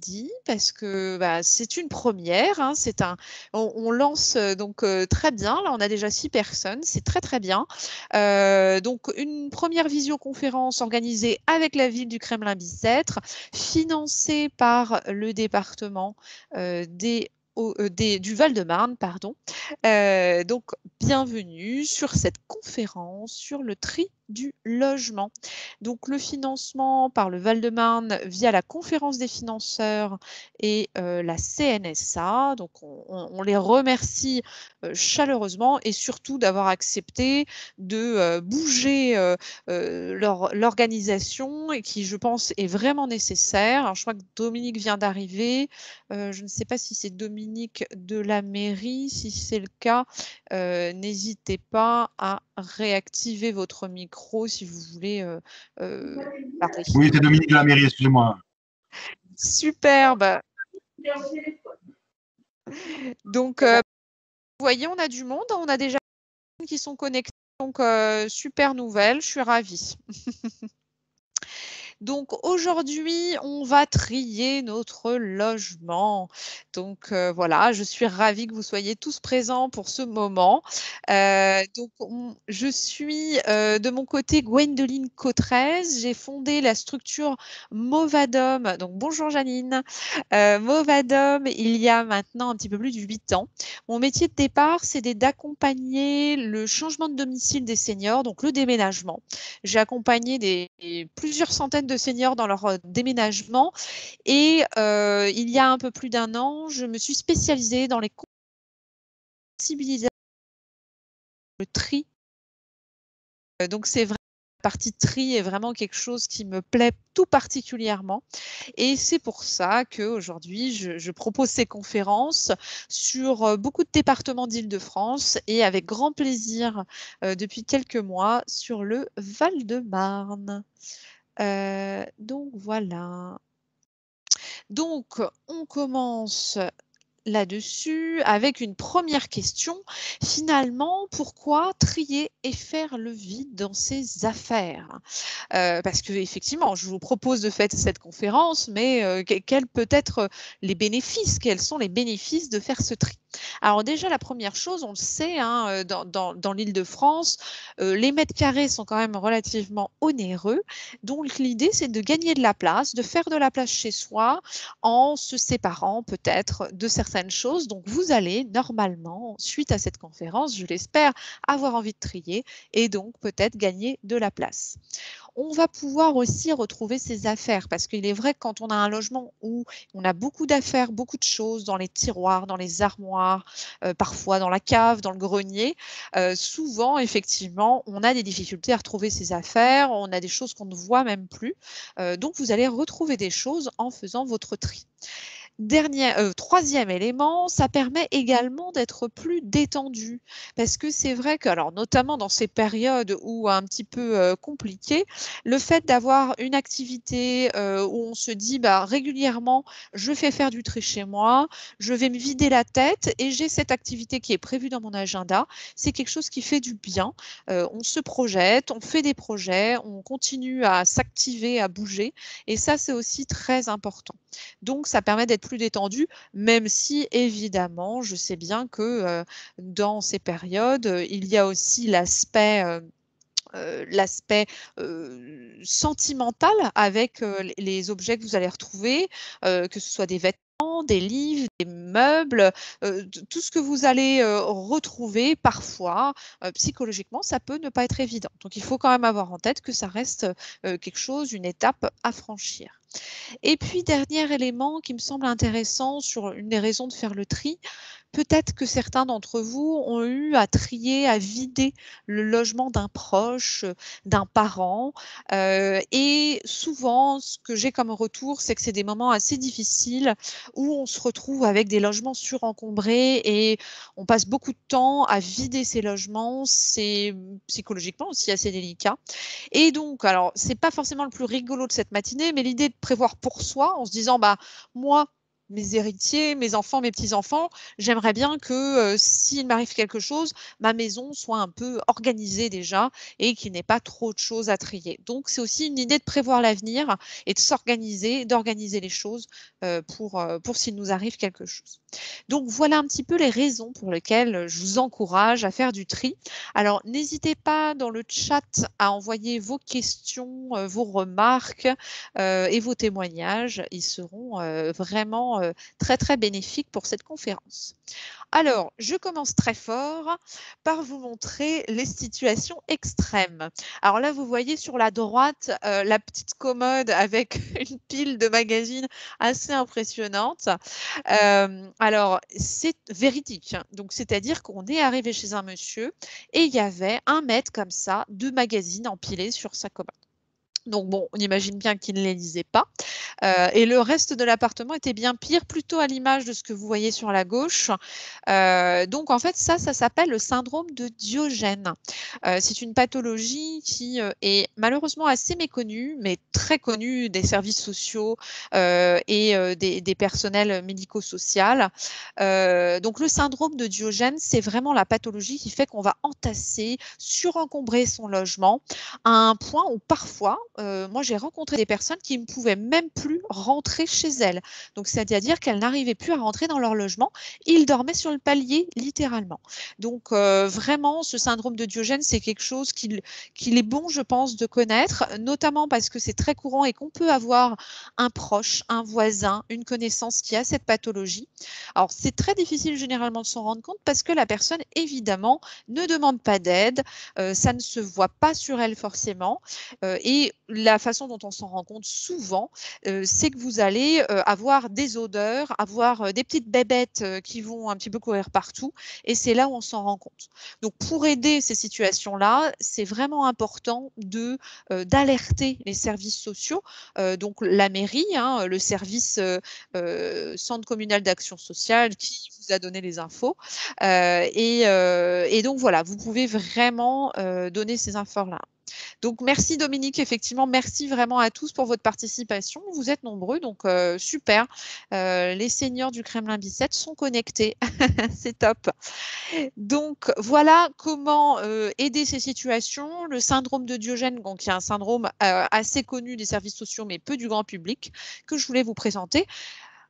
dit parce que c'est une première. Hein, on lance donc très bien. Là, on a déjà 6 personnes. C'est très, très bien. Donc, une première visioconférence organisée avec la ville du Kremlin-Bicêtre, financée par le département du Val-de-Marne, pardon. Donc, bienvenue sur cette conférence sur le tri du logement. Donc, le financement par le Val-de-Marne via la conférence des financeurs et la CNSA. Donc, on les remercie chaleureusement et surtout d'avoir accepté de bouger l'organisation et qui, je pense, est vraiment nécessaire. Alors, je crois que Dominique vient d'arriver. Je ne sais pas si c'est Dominique de la mairie. Si c'est le cas, n'hésitez pas à réactiver votre micro si vous voulez parler. Oui, c'est Dominique de la mairie, excusez-moi. Superbe. Donc, vous voyez, on a du monde. On a déjà des personnes qui sont connectées. Donc, super nouvelle. Je suis ravie. Donc aujourd'hui, on va trier notre logement. Donc voilà, je suis ravie que vous soyez tous présents pour ce moment. Donc je suis de mon côté Gwendoline Cotrez. J'ai fondé la structure Movadom. Donc bonjour Janine. Movadom, il y a maintenant un petit peu plus de 8 ans. Mon métier de départ, c'est d'accompagner le changement de domicile des seniors, donc le déménagement. J'ai accompagné plusieurs centaines de seniors dans leur déménagement et il y a un peu plus d'1 an, je me suis spécialisée dans les sensibilisations, le tri. Donc c'est vrai, la partie tri est vraiment quelque chose qui me plaît tout particulièrement et c'est pour ça qu'aujourd'hui, je propose ces conférences sur beaucoup de départements d'Île-de-France et avec grand plaisir depuis quelques mois sur le Val-de-Marne. Donc voilà. Donc, on commence là-dessus avec une première question. Finalement, pourquoi trier et faire le vide dans ses affaires? Parce que effectivement, je vous propose de faire cette conférence, mais quels peut être les bénéfices? Quels sont les bénéfices de faire ce tri? Alors déjà, la première chose, on le sait, hein, dans l'Île-de-France, les mètres carrés sont quand même relativement onéreux. Donc l'idée, c'est de gagner de la place, de faire de la place chez soi en se séparant peut-être de certaines choses. Donc vous allez normalement, suite à cette conférence, je l'espère, avoir envie de trier et donc peut-être gagner de la place. On va pouvoir aussi retrouver ses affaires parce qu'il est vrai que quand on a un logement où on a beaucoup d'affaires, beaucoup de choses dans les tiroirs, dans les armoires, parfois dans la cave, dans le grenier, souvent effectivement on a des difficultés à retrouver ses affaires, on a des choses qu'on ne voit même plus. Donc vous allez retrouver des choses en faisant votre tri. Troisième élément, ça permet également d'être plus détendu parce que c'est vrai que, alors notamment dans ces périodes où un petit peu compliquées, le fait d'avoir une activité où on se dit régulièrement, je vais faire du tri chez moi, je vais me vider la tête et j'ai cette activité qui est prévue dans mon agenda, c'est quelque chose qui fait du bien. On se projette, on fait des projets, on continue à s'activer, à bouger et ça, c'est aussi très important. Donc, ça permet d'être plus détendu, même si évidemment, je sais bien que dans ces périodes, il y a aussi l'aspect sentimental avec les objets que vous allez retrouver, que ce soit des vêtements, des livres, des meubles, tout ce que vous allez retrouver parfois, psychologiquement, ça peut ne pas être évident. Donc, il faut quand même avoir en tête que ça reste quelque chose, une étape à franchir. Et puis, dernier élément qui me semble intéressant sur une des raisons de faire le tri, peut-être que certains d'entre vous ont eu à trier, à vider le logement d'un proche, d'un parent. Et souvent, ce que j'ai comme retour, c'est que c'est des moments assez difficiles où on se retrouve avec des logements surencombrés et on passe beaucoup de temps à vider ces logements. C'est psychologiquement aussi assez délicat. Et donc, alors, c'est pas forcément le plus rigolo de cette matinée, mais l'idée de prévoir pour soi en se disant, moi, mes héritiers, mes enfants, mes petits-enfants, j'aimerais bien que s'il m'arrive quelque chose, ma maison soit un peu organisée déjà et qu'il n'y ait pas trop de choses à trier. Donc, c'est aussi une idée de prévoir l'avenir et de s'organiser, d'organiser les choses pour s'il nous arrive quelque chose. Donc, voilà un petit peu les raisons pour lesquelles je vous encourage à faire du tri. Alors, n'hésitez pas dans le chat à envoyer vos questions, vos remarques et vos témoignages. Ils seront vraiment très, très bénéfiques pour cette conférence. Alors, je commence très fort par vous montrer les situations extrêmes. Alors là, vous voyez sur la droite la petite commode avec une pile de magazines assez impressionnante. Alors, c'est véridique. Donc, c'est-à-dire qu'on est arrivé chez un monsieur et il y avait 1 mètre comme ça de magazines empilés sur sa commode. Donc bon, on imagine bien qu'il ne les lisait pas. Et le reste de l'appartement était bien pire, plutôt à l'image de ce que vous voyez sur la gauche. Donc en fait, ça s'appelle le syndrome de Diogène. C'est une pathologie qui est malheureusement assez méconnue, mais très connue des services sociaux et des personnels médico-sociaux. Donc le syndrome de Diogène, c'est vraiment la pathologie qui fait qu'on va entasser, surencombrer son logement à un point où parfois, moi j'ai rencontré des personnes qui ne pouvaient même plus rentrer chez elles. Donc c'est-à-dire qu'elles n'arrivaient plus à rentrer dans leur logement. Ils dormaient sur le palier littéralement. Donc vraiment, ce syndrome de Diogène, c'est quelque chose qu'il est bon, je pense, de connaître, notamment parce que c'est très courant et qu'on peut avoir un proche, un voisin, une connaissance qui a cette pathologie. Alors c'est très difficile généralement de s'en rendre compte parce que la personne, évidemment, ne demande pas d'aide, ça ne se voit pas sur elle forcément. Et la façon dont on s'en rend compte souvent, c'est que vous allez avoir des odeurs, avoir des petites bébêtes qui vont un petit peu courir partout, et c'est là où on s'en rend compte. Donc pour aider ces situations-là, c'est vraiment important d'alerter les services sociaux, donc la mairie, hein, le service centre communal d'action sociale qui vous a donné les infos. Et donc voilà, vous pouvez vraiment donner ces infos-là. Donc merci Dominique, effectivement, merci vraiment à tous pour votre participation. Vous êtes nombreux, donc super. Les seniors du Kremlin-Bicêtre sont connectés, c'est top. Donc voilà comment aider ces situations. Le syndrome de Diogène, donc, qui est un syndrome assez connu des services sociaux, mais peu du grand public, que je voulais vous présenter.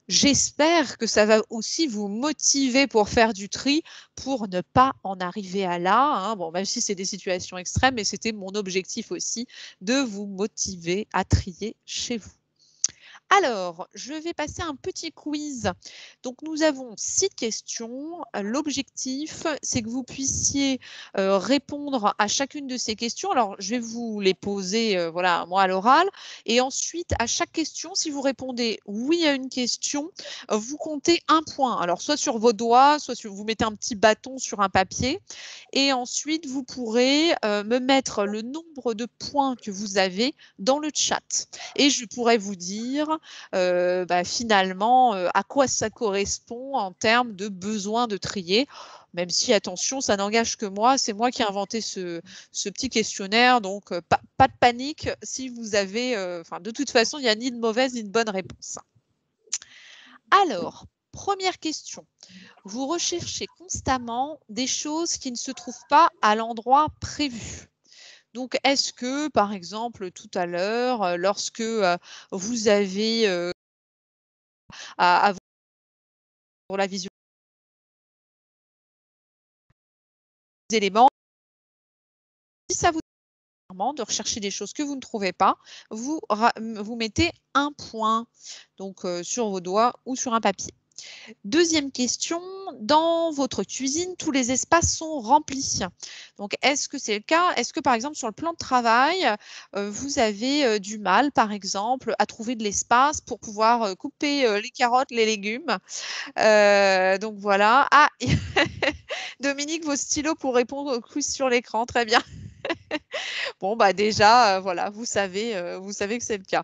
J'espère que ça va aussi vous motiver pour faire du tri, pour ne pas en arriver à là, hein. Bon, même si c'est des situations extrêmes, mais c'était mon objectif aussi de vous motiver à trier chez vous. Alors, je vais passer un petit quiz. Donc, nous avons 6 questions. L'objectif, c'est que vous puissiez répondre à chacune de ces questions. Alors, je vais vous les poser, voilà, moi à l'oral. Et ensuite, à chaque question, si vous répondez oui à une question, vous comptez 1 point. Alors, soit sur vos doigts, soit vous mettez un petit bâton sur un papier. Et ensuite, vous pourrez me mettre le nombre de points que vous avez dans le chat. Et je pourrais vous dire finalement à quoi ça correspond en termes de besoin de trier. Même si, attention, ça n'engage que moi, c'est moi qui ai inventé ce petit questionnaire, donc pas de panique si vous avez, de toute façon, il n'y a ni de mauvaise ni de bonne réponse. Alors, première question. Vous recherchez constamment des choses qui ne se trouvent pas à l'endroit prévu. Donc, est-ce que, par exemple, tout à l'heure, lorsque vous avez à pour la vision des éléments, si ça vous demande de rechercher des choses que vous ne trouvez pas, vous mettez 1 point, donc sur vos doigts ou sur un papier. Deuxième question, dans votre cuisine, tous les espaces sont remplis. Donc, est-ce que c'est le cas? Est-ce que, par exemple, sur le plan de travail, vous avez du mal, par exemple, à trouver de l'espace pour pouvoir couper les carottes, les légumes? Donc voilà. Ah, Dominique, vos stylos pour répondre au quiz sur l'écran, très bien. Bon, bah déjà, voilà, vous savez que c'est le cas.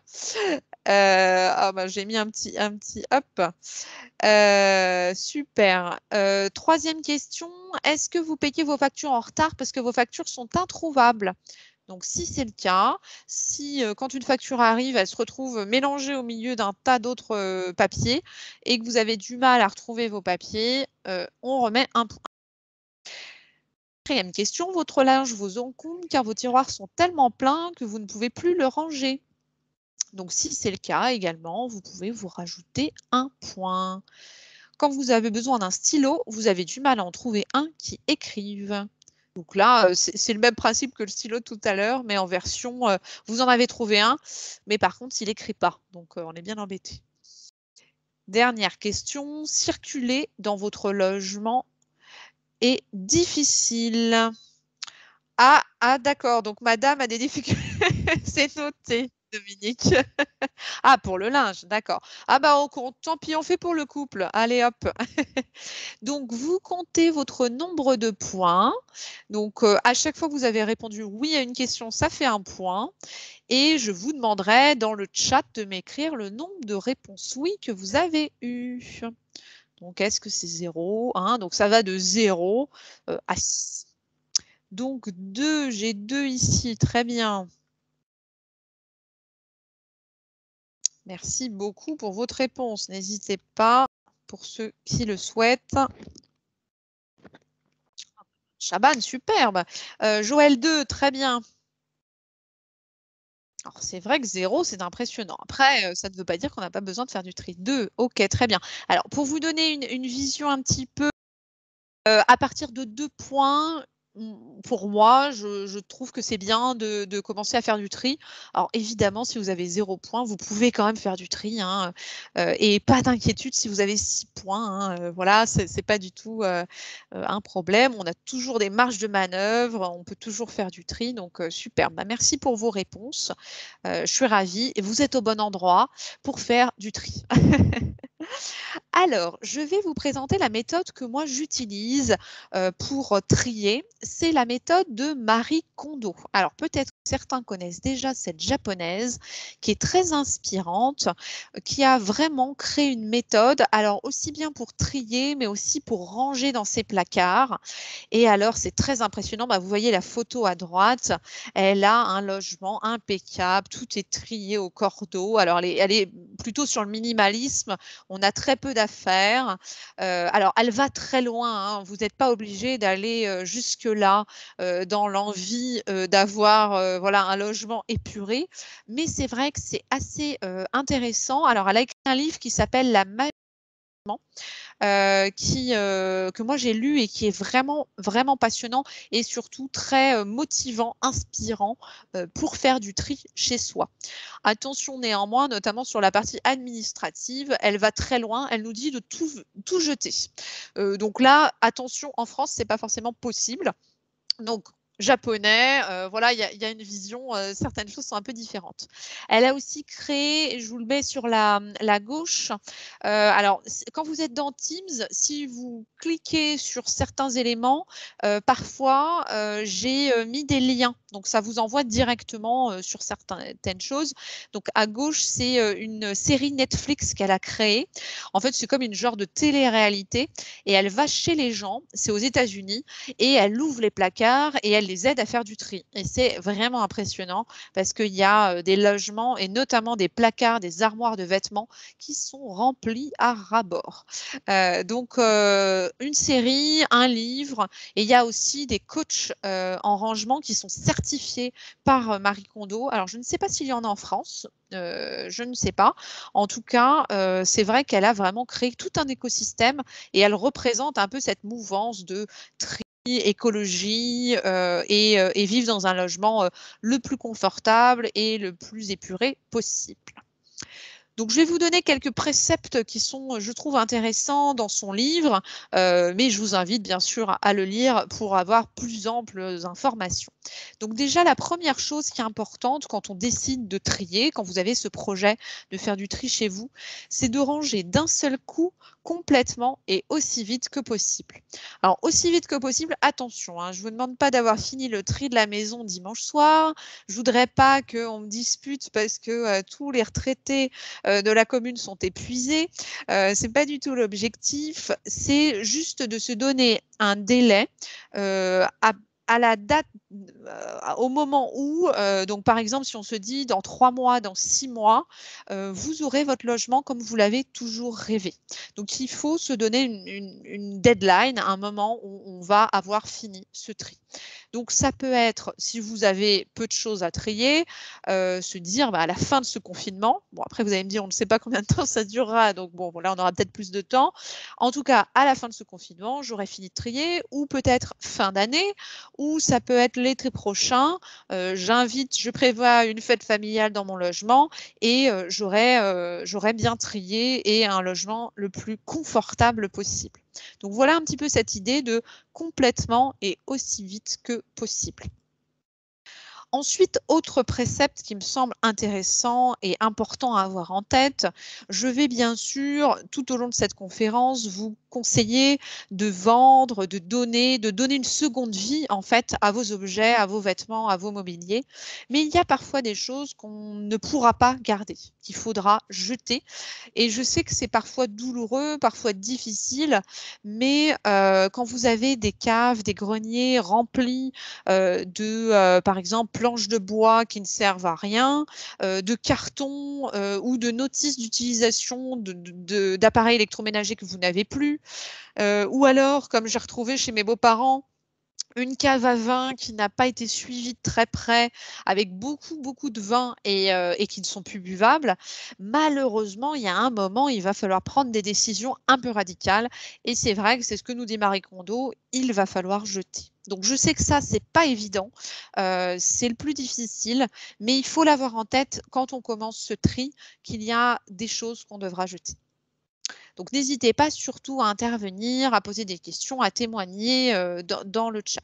J'ai mis un petit hop. Super. Troisième question, est-ce que vous payez vos factures en retard parce que vos factures sont introuvables? Donc, si c'est le cas, si quand une facture arrive, elle se retrouve mélangée au milieu d'un tas d'autres papiers et que vous avez du mal à retrouver vos papiers, on remet un point. Quatrième question, votre linge vous encombre car vos tiroirs sont tellement pleins que vous ne pouvez plus le ranger. Donc, si c'est le cas également, vous pouvez vous rajouter un point. Quand vous avez besoin d'un stylo, vous avez du mal à en trouver un qui écrive. Donc là, c'est le même principe que le stylo tout à l'heure, mais en version, vous en avez trouvé un, mais par contre, il n'écrit pas. Donc, on est bien embêté. Dernière question, circuler dans votre logement est difficile. Ah, d'accord, donc madame a des difficultés. C'est noté, Dominique. Ah, pour le linge, d'accord. Ah bah, on compte. Tant pis, on fait pour le couple. Allez, hop. Donc, vous comptez votre nombre de points. Donc, à chaque fois que vous avez répondu oui à une question, ça fait un point. Et je vous demanderai dans le chat de m'écrire le nombre de réponses oui que vous avez eues. Donc, est-ce que c'est 0, 1? Donc, ça va de 0 à 6. Donc, 2, j'ai 2 ici, très bien. Merci beaucoup pour votre réponse. N'hésitez pas, pour ceux qui le souhaitent. Chaban, superbe. Joël 2, très bien. Alors, c'est vrai que 0, c'est impressionnant. Après, ça ne veut pas dire qu'on n'a pas besoin de faire du tri. 2, ok, très bien. Alors, pour vous donner une vision un petit peu, à partir de 2 points, pour moi, je trouve que c'est bien de commencer à faire du tri. Alors évidemment, si vous avez 0 point, vous pouvez quand même faire du tri, hein, et pas d'inquiétude si vous avez 6 points, hein, voilà, c'est pas du tout un problème. On a toujours des marges de manœuvre, on peut toujours faire du tri, donc super. Bah, merci pour vos réponses. Je suis ravie et vous êtes au bon endroit pour faire du tri. Alors, je vais vous présenter la méthode que moi j'utilise pour trier. C'est la méthode de Marie Kondo. Alors, peut-être que certains connaissent déjà cette japonaise qui est très inspirante, qui a vraiment créé une méthode, alors aussi bien pour trier, mais aussi pour ranger dans ses placards. Et alors, c'est très impressionnant. Bah, vous voyez la photo à droite. Elle a un logement impeccable. Tout est trié au cordeau. Alors, elle est plutôt sur le minimalisme. On a très peu d'affaires. Alors, elle va très loin, hein. Vous n'êtes pas obligé d'aller jusque-là dans l'envie d'avoir voilà, un logement épuré. Mais c'est vrai que c'est assez intéressant. Alors, elle a écrit un livre qui s'appelle La magie que moi j'ai lu et qui est vraiment, vraiment passionnant et surtout très motivant, inspirant pour faire du tri chez soi. Attention néanmoins, notamment sur la partie administrative, elle va très loin, elle nous dit de tout jeter. Donc là, attention, en France, c'est pas forcément possible. Donc, japonais, voilà, il y a une vision, certaines choses sont un peu différentes. Elle a aussi créé, je vous le mets sur la gauche, alors quand vous êtes dans Teams, si vous cliquez sur certains éléments, parfois, j'ai mis des liens, donc ça vous envoie directement sur certaines choses. Donc à gauche, c'est une série Netflix qu'elle a créée. En fait, c'est comme une genre de télé-réalité et elle va chez les gens, c'est aux États-Unis, et elle ouvre les placards et elle les aide à faire du tri. Et c'est vraiment impressionnant parce qu'il y a des logements et notamment des placards, des armoires de vêtements qui sont remplis à ras-bord. Donc, une série, un livre, et il y a aussi des coachs en rangement qui sont certifiés par Marie Kondo. Alors, je ne sais pas s'il y en a en France, je ne sais pas. En tout cas, c'est vrai qu'elle a vraiment créé tout un écosystème et elle représente un peu cette mouvance de tri, écologie et vivre dans un logement le plus confortable et le plus épuré possible. Donc, je vais vous donner quelques préceptes qui sont, je trouve, intéressants dans son livre, mais je vous invite bien sûr à le lire pour avoir plus amples informations. Donc déjà, la première chose qui est importante quand on décide de trier, quand vous avez ce projet de faire du tri chez vous, c'est de ranger d'un seul coup complètement et aussi vite que possible. Alors, aussi vite que possible, attention, hein, je ne vous demande pas d'avoir fini le tri de la maison dimanche soir. Je ne voudrais pas qu'on me dispute parce que tous les retraités de la commune sont épuisés. Ce n'est pas du tout l'objectif. C'est juste de se donner un délai à la date, au moment où, donc par exemple, si on se dit dans 3 mois, dans 6 mois, vous aurez votre logement comme vous l'avez toujours rêvé. Donc il faut se donner une deadline, un moment où on va avoir fini ce tri. Donc ça peut être, si vous avez peu de choses à trier, se dire à la fin de ce confinement, bon après vous allez me dire on ne sait pas combien de temps ça durera, donc bon là on aura peut-être plus de temps. En tout cas, à la fin de ce confinement, j'aurai fini de trier, ou peut-être fin d'année, ou ça peut être l'été prochain. Je prévois une fête familiale dans mon logement et j'aurai bien trié et un logement le plus confortable possible. Donc voilà un petit peu cette idée de complètement et aussi vite que possible. Ensuite, autre précepte qui me semble intéressant et important à avoir en tête, je vais bien sûr, tout au long de cette conférence, vous conseiller de vendre, de donner une seconde vie en fait à vos objets, à vos vêtements, à vos mobiliers. Mais il y a parfois des choses qu'on ne pourra pas garder, qu'il faudra jeter. Et je sais que c'est parfois douloureux, parfois difficile, mais quand vous avez des caves, des greniers remplis par exemple, planches de bois qui ne servent à rien, de cartons ou de notices d'utilisation d'appareils électroménagers que vous n'avez plus, ou alors, comme j'ai retrouvé chez mes beaux-parents, une cave à vin qui n'a pas été suivie de très près, avec beaucoup de vin et qui ne sont plus buvables. Malheureusement, il y a un moment, il va falloir prendre des décisions un peu radicales et c'est vrai que c'est ce que nous dit Marie Kondo, il va falloir jeter. Donc je sais que ça, c'est pas évident, c'est le plus difficile, mais il faut l'avoir en tête quand on commence ce tri, qu'il y a des choses qu'on devra jeter. Donc n'hésitez pas surtout à intervenir, à poser des questions, à témoigner dans le chat.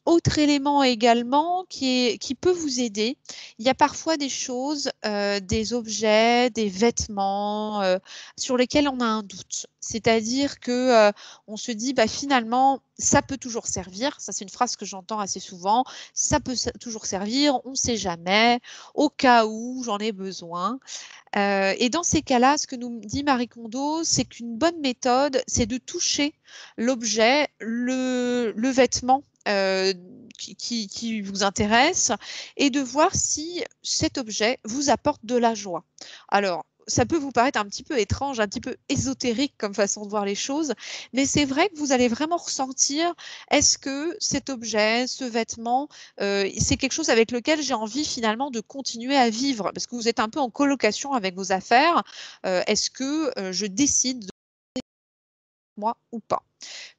Autre élément également qui peut vous aider, il y a parfois des choses, des objets, des vêtements sur lesquels on a un doute. C'est-à-dire que on se dit finalement ça peut toujours servir, ça c'est une phrase que j'entends assez souvent, ça peut toujours servir, on ne sait jamais, au cas où j'en ai besoin. Et dans ces cas-là, ce que nous dit Marie Kondo, c'est qu'une bonne méthode, c'est de toucher l'objet, le vêtement qui vous intéresse et de voir si cet objet vous apporte de la joie. Alors, ça peut vous paraître un petit peu étrange, un petit peu ésotérique comme façon de voir les choses, mais c'est vrai que vous allez vraiment ressentir, est-ce que cet objet, ce vêtement, c'est quelque chose avec lequel j'ai envie finalement de continuer à vivre parce que vous êtes un peu en colocation avec vos affaires. Est-ce que je décide de moi ou pas?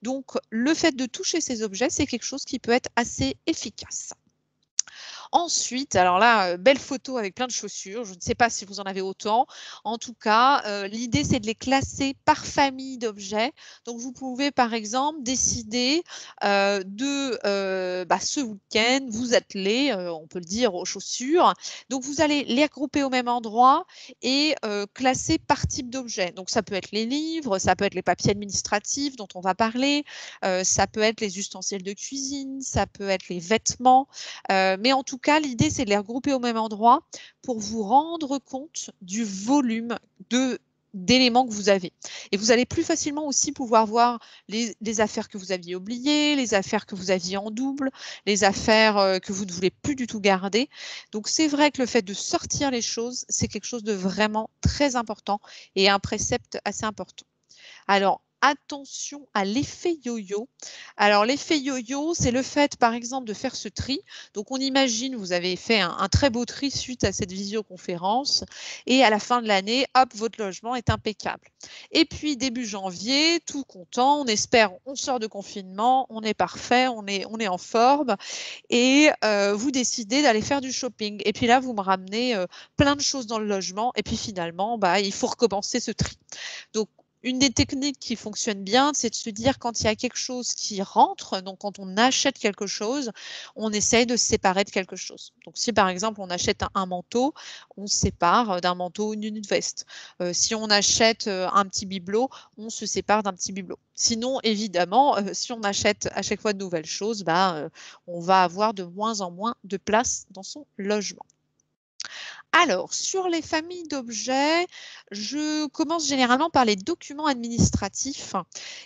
Donc, le fait de toucher ces objets, c'est quelque chose qui peut être assez efficace. Ensuite, alors là, belle photo avec plein de chaussures. Je ne sais pas si vous en avez autant. En tout cas, l'idée, c'est de les classer par famille d'objets. Donc, vous pouvez, par exemple, décider ce week-end, vous atteler, on peut le dire, aux chaussures. Donc, vous allez les regrouper au même endroit et classer par type d'objet. Donc, ça peut être les livres, ça peut être les papiers administratifs dont on va parler, ça peut être les ustensiles de cuisine, ça peut être les vêtements. Mais en tout cas, l'idée, c'est de les regrouper au même endroit pour vous rendre compte du volume d'éléments que vous avez. Et vous allez plus facilement aussi pouvoir voir les affaires que vous aviez oubliées, les affaires que vous aviez en double, les affaires que vous ne voulez plus du tout garder. Donc, c'est vrai que le fait de sortir les choses, c'est quelque chose de vraiment très important et un précepte assez important. Alors, attention à l'effet yo-yo. Alors, l'effet yo-yo, c'est le fait, par exemple, de faire ce tri. Donc, on imagine, vous avez fait un très beau tri suite à cette visioconférence et à la fin de l'année, hop, votre logement est impeccable. Et puis, début janvier, tout content, on espère, on sort de confinement, on est parfait, on est en forme et vous décidez d'aller faire du shopping. Et puis là, vous me ramenez plein de choses dans le logement et puis finalement, il faut recommencer ce tri. Donc, une des techniques qui fonctionne bien, c'est de se dire quand il y a quelque chose qui rentre, donc quand on achète quelque chose, on essaye de se séparer de quelque chose. Donc si par exemple on achète un manteau, on se sépare d'un manteau ou d'une veste. Si on achète un petit bibelot, on se sépare d'un petit bibelot. Sinon, évidemment, si on achète à chaque fois de nouvelles choses, on va avoir de moins en moins de place dans son logement. Alors, sur les familles d'objets, je commence généralement par les documents administratifs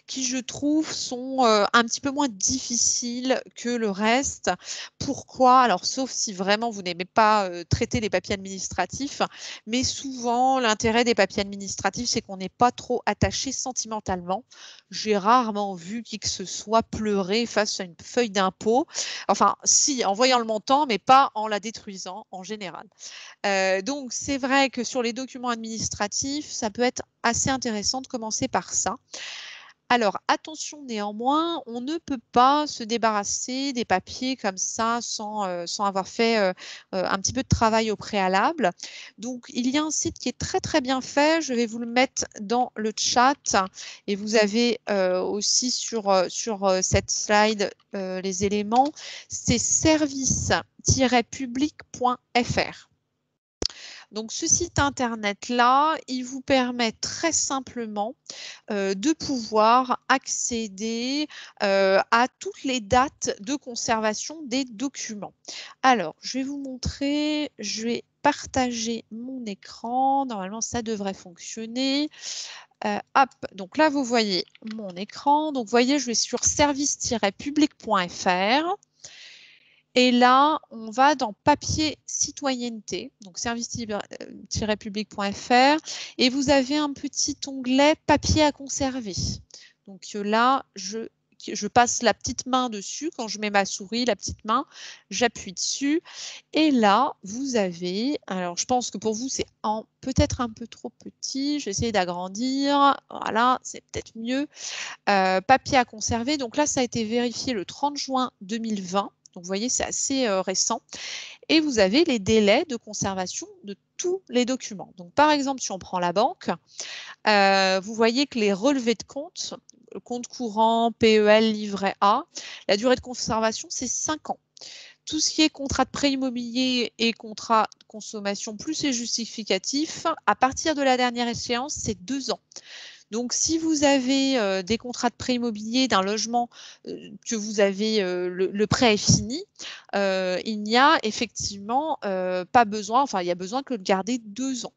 qui, je trouve, sont un petit peu moins difficiles que le reste. Pourquoi? Alors, sauf si vraiment vous n'aimez pas traiter les papiers administratifs, mais souvent, l'intérêt des papiers administratifs, c'est qu'on n'est pas trop attaché sentimentalement. J'ai rarement vu qui que ce soit pleurer face à une feuille d'impôt. Enfin, si, en voyant le montant, mais pas en la détruisant en général. Donc, c'est vrai que sur les documents administratifs, ça peut être assez intéressant de commencer par ça. Alors, attention néanmoins, on ne peut pas se débarrasser des papiers comme ça sans avoir fait un petit peu de travail au préalable. Donc, il y a un site qui est très très bien fait. Je vais vous le mettre dans le chat et vous avez aussi sur cette slide les éléments. C'est service-public.fr. Donc, ce site internet-là, il vous permet très simplement de pouvoir accéder à toutes les dates de conservation des documents. Alors, je vais vous montrer, je vais partager mon écran. Normalement, ça devrait fonctionner. Hop, donc là, vous voyez mon écran. Donc, vous voyez, je vais sur service-public.fr. Et là, on va dans papier citoyenneté, donc service-public.fr, et vous avez un petit onglet papier à conserver. Donc là, je passe la petite main dessus. Quand je mets ma souris, la petite main, j'appuie dessus. Et là, vous avez, alors je pense que pour vous, c'est peut-être un peu trop petit. Je vais essayer d'agrandir. Voilà, c'est peut-être mieux. Papier à conserver. Donc là, ça a été vérifié le 30 juin 2020. Donc, vous voyez, c'est assez récent. Et vous avez les délais de conservation de tous les documents. Donc, par exemple, si on prend la banque, vous voyez que les relevés de compte, compte courant, PEL, livret A, la durée de conservation, c'est 5 ans. Tout ce qui est contrat de prêt immobilier et contrat de consommation plus les justificatifs, à partir de la dernière échéance, c'est 2 ans. Donc, si vous avez des contrats de prêt immobilier d'un logement que vous avez, le prêt est fini, il n'y a effectivement pas besoin, enfin, il y a besoin que de garder 2 ans.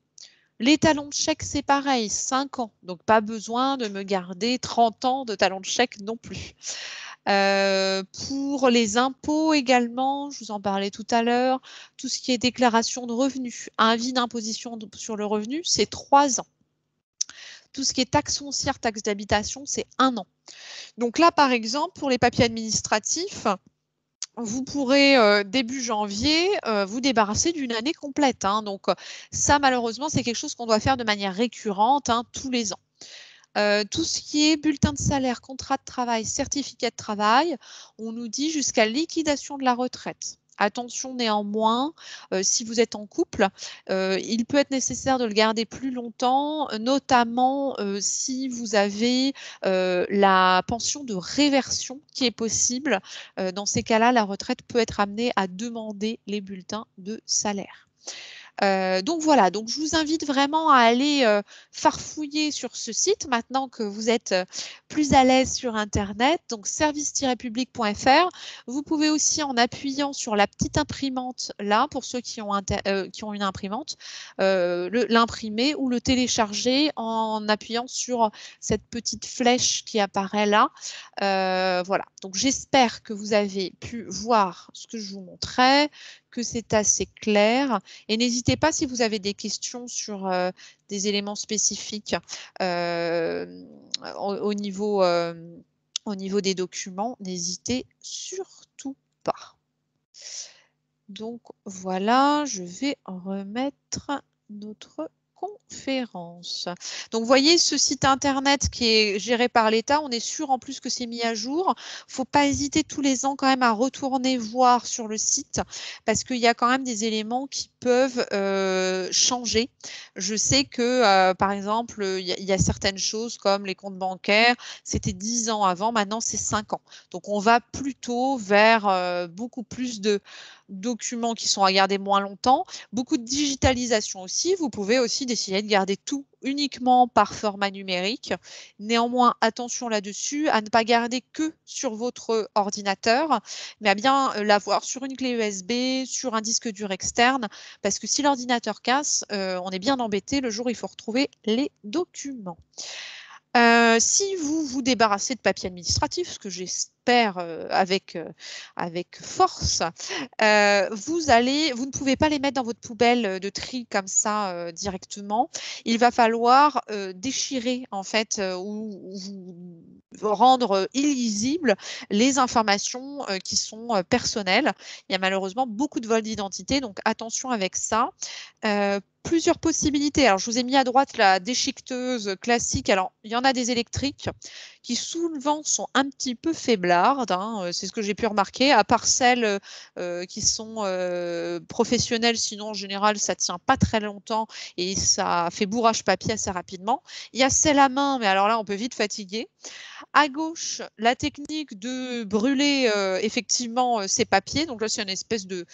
Les talons de chèque, c'est pareil, 5 ans. Donc, pas besoin de me garder 30 ans de talons de chèque non plus. Pour les impôts également, je vous en parlais tout à l'heure, tout ce qui est déclaration de revenus, avis d'imposition sur le revenu, c'est 3 ans. Tout ce qui est taxe foncière, taxe d'habitation, c'est 1 an. Donc là, par exemple, pour les papiers administratifs, vous pourrez, début janvier, vous débarrasser d'une année complète. Hein. Donc ça, malheureusement, c'est quelque chose qu'on doit faire de manière récurrente tous les ans. Tout ce qui est bulletin de salaire, contrat de travail, certificat de travail, on nous dit jusqu'à liquidation de la retraite. Attention néanmoins, si vous êtes en couple, il peut être nécessaire de le garder plus longtemps, notamment si vous avez la pension de réversion qui est possible. Dans ces cas-là, la retraite peut être amenée à demander les bulletins de salaire. Donc voilà, donc je vous invite vraiment à aller farfouiller sur ce site maintenant que vous êtes plus à l'aise sur Internet, donc service-public.fr. Vous pouvez aussi, en appuyant sur la petite imprimante là, pour ceux qui ont une imprimante, l'imprimer ou le télécharger en appuyant sur cette petite flèche qui apparaît là. Voilà, donc j'espère que vous avez pu voir ce que je vous montrais, que c'est assez clair. Et n'hésitez pas si vous avez des questions sur des éléments spécifiques au niveau des documents, n'hésitez surtout pas. Donc voilà, je vais remettre notre conférence. Donc, vous voyez ce site internet qui est géré par l'État, on est sûr en plus que c'est mis à jour. Il ne faut pas hésiter tous les ans quand même à retourner voir sur le site parce qu'il y a quand même des éléments qui peuvent changer. Je sais que, par exemple, il y a certaines choses comme les comptes bancaires, c'était 10 ans avant, maintenant c'est 5 ans. Donc, on va plutôt vers beaucoup plus de documents qui sont à garder moins longtemps. Beaucoup de digitalisation aussi. Vous pouvez aussi décider de garder tout uniquement par format numérique. Néanmoins, attention là-dessus à ne pas garder que sur votre ordinateur, mais à bien l'avoir sur une clé USB, sur un disque dur externe, parce que si l'ordinateur casse, on est bien embêté le jour où il faut retrouver les documents. Si vous vous débarrassez de papier administratif, ce que j'espère avec force, vous ne pouvez pas les mettre dans votre poubelle de tri comme ça directement. Il va falloir déchirer en fait ou rendre illisibles les informations qui sont personnelles. Il y a malheureusement beaucoup de vols d'identité, donc attention avec ça. Plusieurs possibilités. Alors, je vous ai mis à droite la déchiqueteuse classique. Alors, il y en a des électriques qui souvent sont un petit peu faiblardes. Hein. C'est ce que j'ai pu remarquer, à part celles qui sont professionnelles. Sinon, en général, ça ne tient pas très longtemps et ça fait bourrage papier assez rapidement. Il y a celle à main, mais alors là, on peut vite fatiguer. À gauche, la technique de brûler effectivement ces papiers. Donc là, c'est une espèce de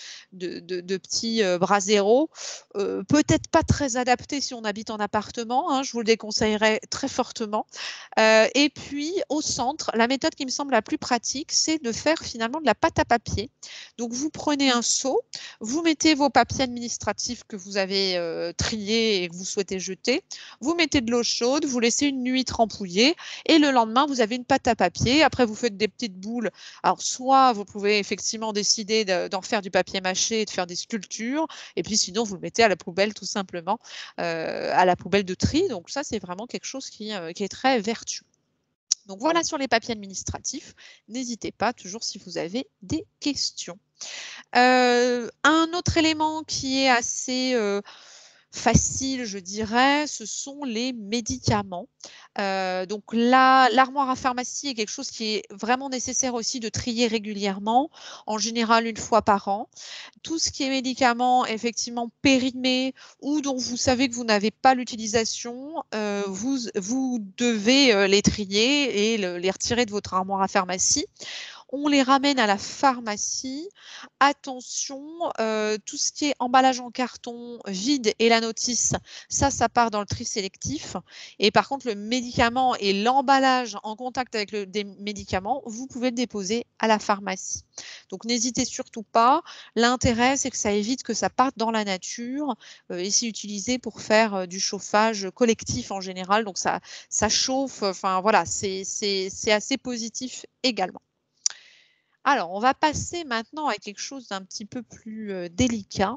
petit brasero. Peut-être pas très adapté si on habite en appartement. Hein, je vous le déconseillerais très fortement. Et puis, au centre, la méthode qui me semble la plus pratique, c'est de faire finalement de la pâte à papier. Donc, vous prenez un seau, vous mettez vos papiers administratifs que vous avez triés et que vous souhaitez jeter, vous mettez de l'eau chaude, vous laissez une nuit trempouiller et le lendemain, vous avez une pâte à papier. Après, vous faites des petites boules. Alors, soit vous pouvez effectivement décider d'en faire du papier mâché et de faire des sculptures, et puis sinon, vous le mettez à la poubelle tout simplement, à la poubelle de tri. Donc ça, c'est vraiment quelque chose qui est très vertueux. Donc voilà sur les papiers administratifs. N'hésitez pas, toujours si vous avez des questions. Un autre élément qui est assez facile, je dirais, ce sont les médicaments. Donc là, l'armoire à pharmacie est quelque chose qui est vraiment nécessaire aussi de trier régulièrement, en général une fois par an. Tout ce qui est médicaments effectivement périmés ou dont vous savez que vous n'avez pas l'utilisation, vous devez les trier et les retirer de votre armoire à pharmacie. On les ramène à la pharmacie. Attention, tout ce qui est emballage en carton vide et la notice, ça part dans le tri sélectif. Et par contre, le médicament et l'emballage en contact avec des médicaments, vous pouvez le déposer à la pharmacie. Donc, n'hésitez surtout pas. L'intérêt, c'est que ça évite que ça parte dans la nature et c'est utilisé pour faire du chauffage collectif en général. Donc, ça chauffe. Enfin, voilà, c'est assez positif également. Alors, on va passer maintenant à quelque chose d'un petit peu plus délicat,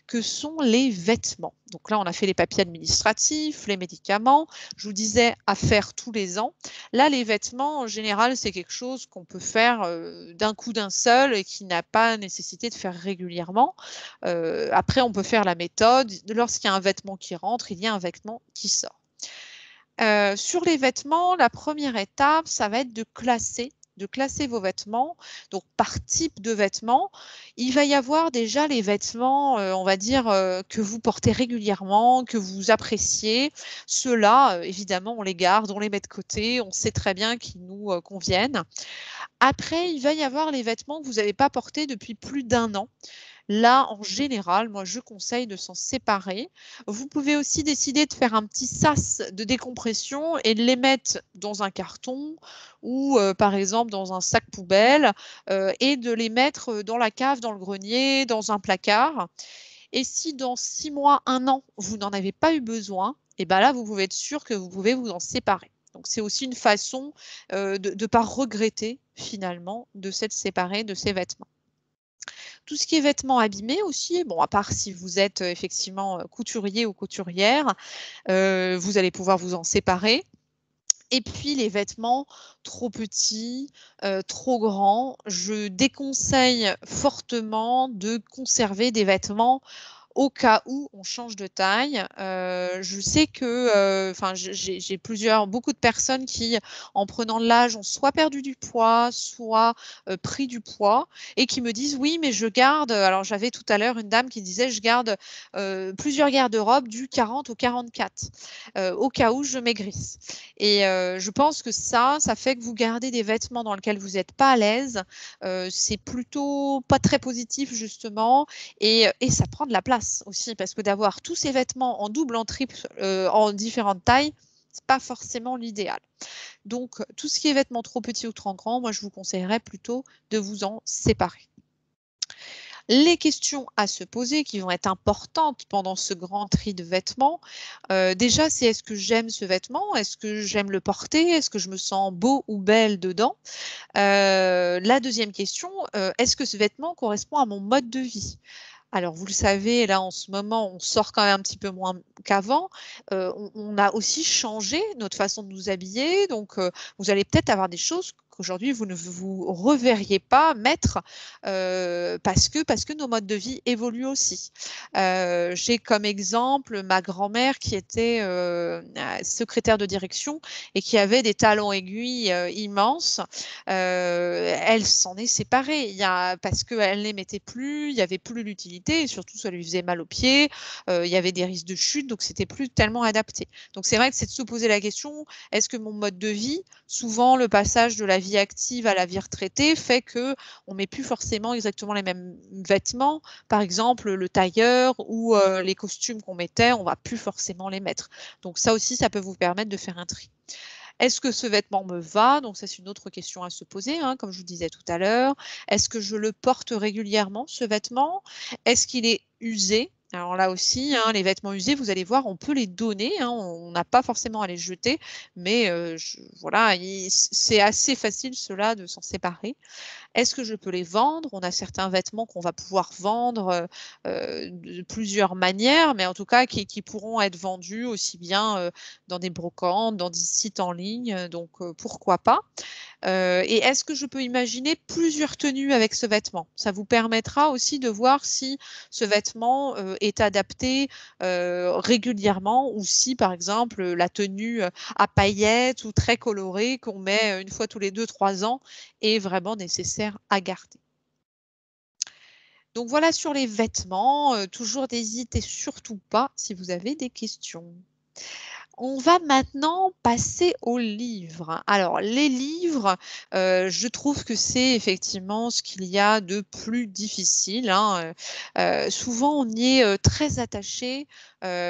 que sont les vêtements. Donc là, on a fait les papiers administratifs, les médicaments. Je vous disais à faire tous les ans. Là, les vêtements, en général, c'est quelque chose qu'on peut faire d'un coup d'un seul et qui n'a pas nécessité de faire régulièrement. Après, on peut faire la méthode. Lorsqu'il y a un vêtement qui rentre, il y a un vêtement qui sort. Sur les vêtements, la première étape, ça va être de classer vos vêtements. Donc, par type de vêtements, il va y avoir déjà les vêtements, on va dire, que vous portez régulièrement, que vous appréciez. Ceux-là, évidemment, on les garde, on les met de côté, on sait très bien qu'ils nous conviennent. Après, il va y avoir les vêtements que vous n'avez pas portés depuis plus d'1 an. Là, en général, moi, je conseille de s'en séparer. Vous pouvez aussi décider de faire un petit sas de décompression et de les mettre dans un carton ou, par exemple, dans un sac poubelle et de les mettre dans la cave, dans le grenier, dans un placard. Et si dans 6 mois, 1 an, vous n'en avez pas eu besoin, et ben là, vous pouvez être sûr que vous pouvez vous en séparer. Donc, c'est aussi une façon de ne pas regretter finalement de s'être séparé de ces vêtements. Tout ce qui est vêtements abîmés aussi, bon, à part si vous êtes effectivement couturier ou couturière, vous allez pouvoir vous en séparer. Et puis les vêtements trop petits, trop grands, je déconseille fortement de conserver des vêtements au cas où on change de taille. Je sais que, enfin, j'ai beaucoup de personnes qui, en prenant de l'âge, ont soit perdu du poids, soit pris du poids, et qui me disent oui, mais je garde. Alors j'avais tout à l'heure une dame qui disait je garde plusieurs garde-robes du 40 au 44, au cas où je maigrisse. Et je pense que ça fait que vous gardez des vêtements dans lesquels vous n'êtes pas à l'aise. C'est plutôt pas très positif justement, et ça prend de la place aussi, parce que d'avoir tous ces vêtements en double, en triple, en différentes tailles, c'est pas forcément l'idéal. Donc, tout ce qui est vêtements trop petits ou trop grands, moi, je vous conseillerais plutôt de vous en séparer. Les questions à se poser qui vont être importantes pendant ce grand tri de vêtements, déjà, c'est est-ce que j'aime ce vêtement? Est-ce que j'aime le porter? Est-ce que je me sens beau ou belle dedans? La deuxième question, est-ce que ce vêtement correspond à mon mode de vie? Alors, vous le savez, là, en ce moment, on sort quand même un petit peu moins qu'avant. On a aussi changé notre façon de nous habiller. Donc, vous allez peut-être avoir des choses qu'aujourd'hui, vous ne vous reverriez pas mettre parce que nos modes de vie évoluent aussi. J'ai comme exemple ma grand-mère qui était secrétaire de direction et qui avait des talons aiguilles immenses. Elle s'en est séparée parce qu'elle ne les mettait plus, il n'y avait plus l'utilité et surtout ça lui faisait mal aux pieds, il y avait des risques de chute, donc c'était plus tellement adapté. Donc c'est vrai que c'est de se poser la question, est-ce que mon mode de vie, souvent le passage de la vie active à la vie retraitée fait qu'on ne met plus forcément exactement les mêmes vêtements. Par exemple, le tailleur ou les costumes qu'on mettait, on ne va plus forcément les mettre. Donc ça aussi, ça peut vous permettre de faire un tri. Est-ce que ce vêtement me va? Donc ça, c'est une autre question à se poser, hein, comme je vous disais tout à l'heure. Est-ce que je le porte régulièrement, ce vêtement? Est-ce qu'il est usé? Alors là aussi, hein, les vêtements usés, vous allez voir, on peut les donner, hein, on n'a pas forcément à les jeter, mais voilà, c'est assez facile cela de s'en séparer. Est-ce que je peux les vendre? On a certains vêtements qu'on va pouvoir vendre de plusieurs manières, mais en tout cas qui pourront être vendus aussi bien dans des brocantes, dans des sites en ligne, donc pourquoi pas. Et est-ce que je peux imaginer plusieurs tenues avec ce vêtement? Ça vous permettra aussi de voir si ce vêtement est adapté régulièrement, ou si par exemple la tenue à paillettes ou très colorée qu'on met une fois tous les 2-3 ans est vraiment nécessaire à garder. Donc voilà sur les vêtements, toujours n'hésitez surtout pas si vous avez des questions. On va maintenant passer aux livres. Alors les livres, je trouve que c'est effectivement ce qu'il y a de plus difficile, hein, souvent on y est, très attaché,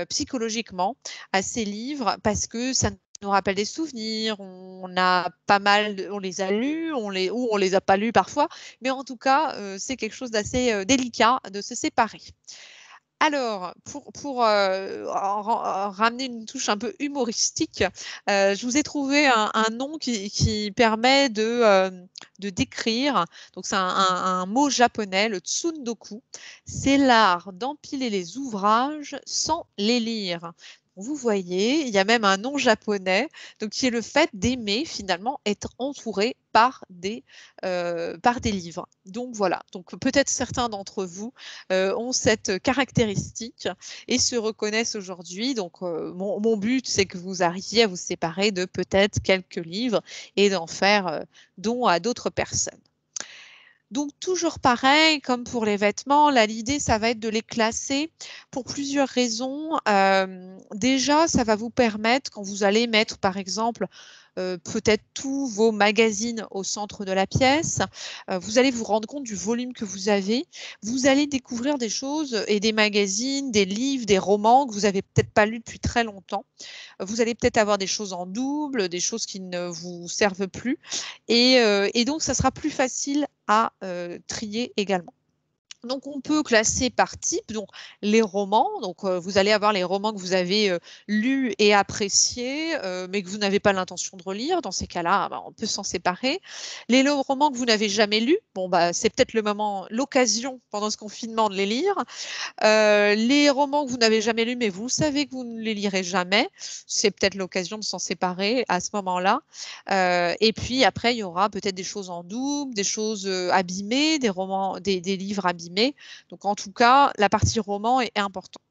psychologiquement à ces livres parce que ça nous rappelle des souvenirs, on les a lus, on les a pas lus parfois, mais en tout cas, c'est quelque chose d'assez, délicat de se séparer. Alors, pour ramener une touche un peu humoristique, je vous ai trouvé un nom qui permet de décrire, donc c'est un mot japonais, le tsundoku. C'est l'art d'empiler les ouvrages sans les lire. Vous voyez, il y a même un nom japonais, donc qui est le fait d'aimer finalement être entouré par des livres. Donc voilà, donc peut-être certains d'entre vous ont cette caractéristique et se reconnaissent aujourd'hui. Donc, mon but, c'est que vous arriviez à vous séparer de peut-être quelques livres et d'en faire don à d'autres personnes. Donc, toujours pareil, comme pour les vêtements, là, l'idée, ça va être de les classer pour plusieurs raisons. Déjà, ça va vous permettre, quand vous allez mettre, par exemple, peut-être tous vos magazines au centre de la pièce, vous allez vous rendre compte du volume que vous avez. Vous allez découvrir des choses et des magazines, des livres, des romans que vous n'avez peut-être pas lus depuis très longtemps. Vous allez peut-être avoir des choses en double, des choses qui ne vous servent plus, et donc ça sera plus facile à trier également. Donc, on peut classer par type, donc les romans. Donc, vous allez avoir les romans que vous avez lus et appréciés, mais que vous n'avez pas l'intention de relire. Dans ces cas-là, on peut s'en séparer. Les romans que vous n'avez jamais lus, bon, c'est peut-être l'occasion pendant ce confinement de les lire. Les romans que vous n'avez jamais lus, mais vous savez que vous ne les lirez jamais, c'est peut-être l'occasion de s'en séparer à ce moment-là. Et puis après, il y aura peut-être des choses en double, des choses abîmées, des livres abîmés. guillemets. Donc, en tout cas, la partie roman est importante.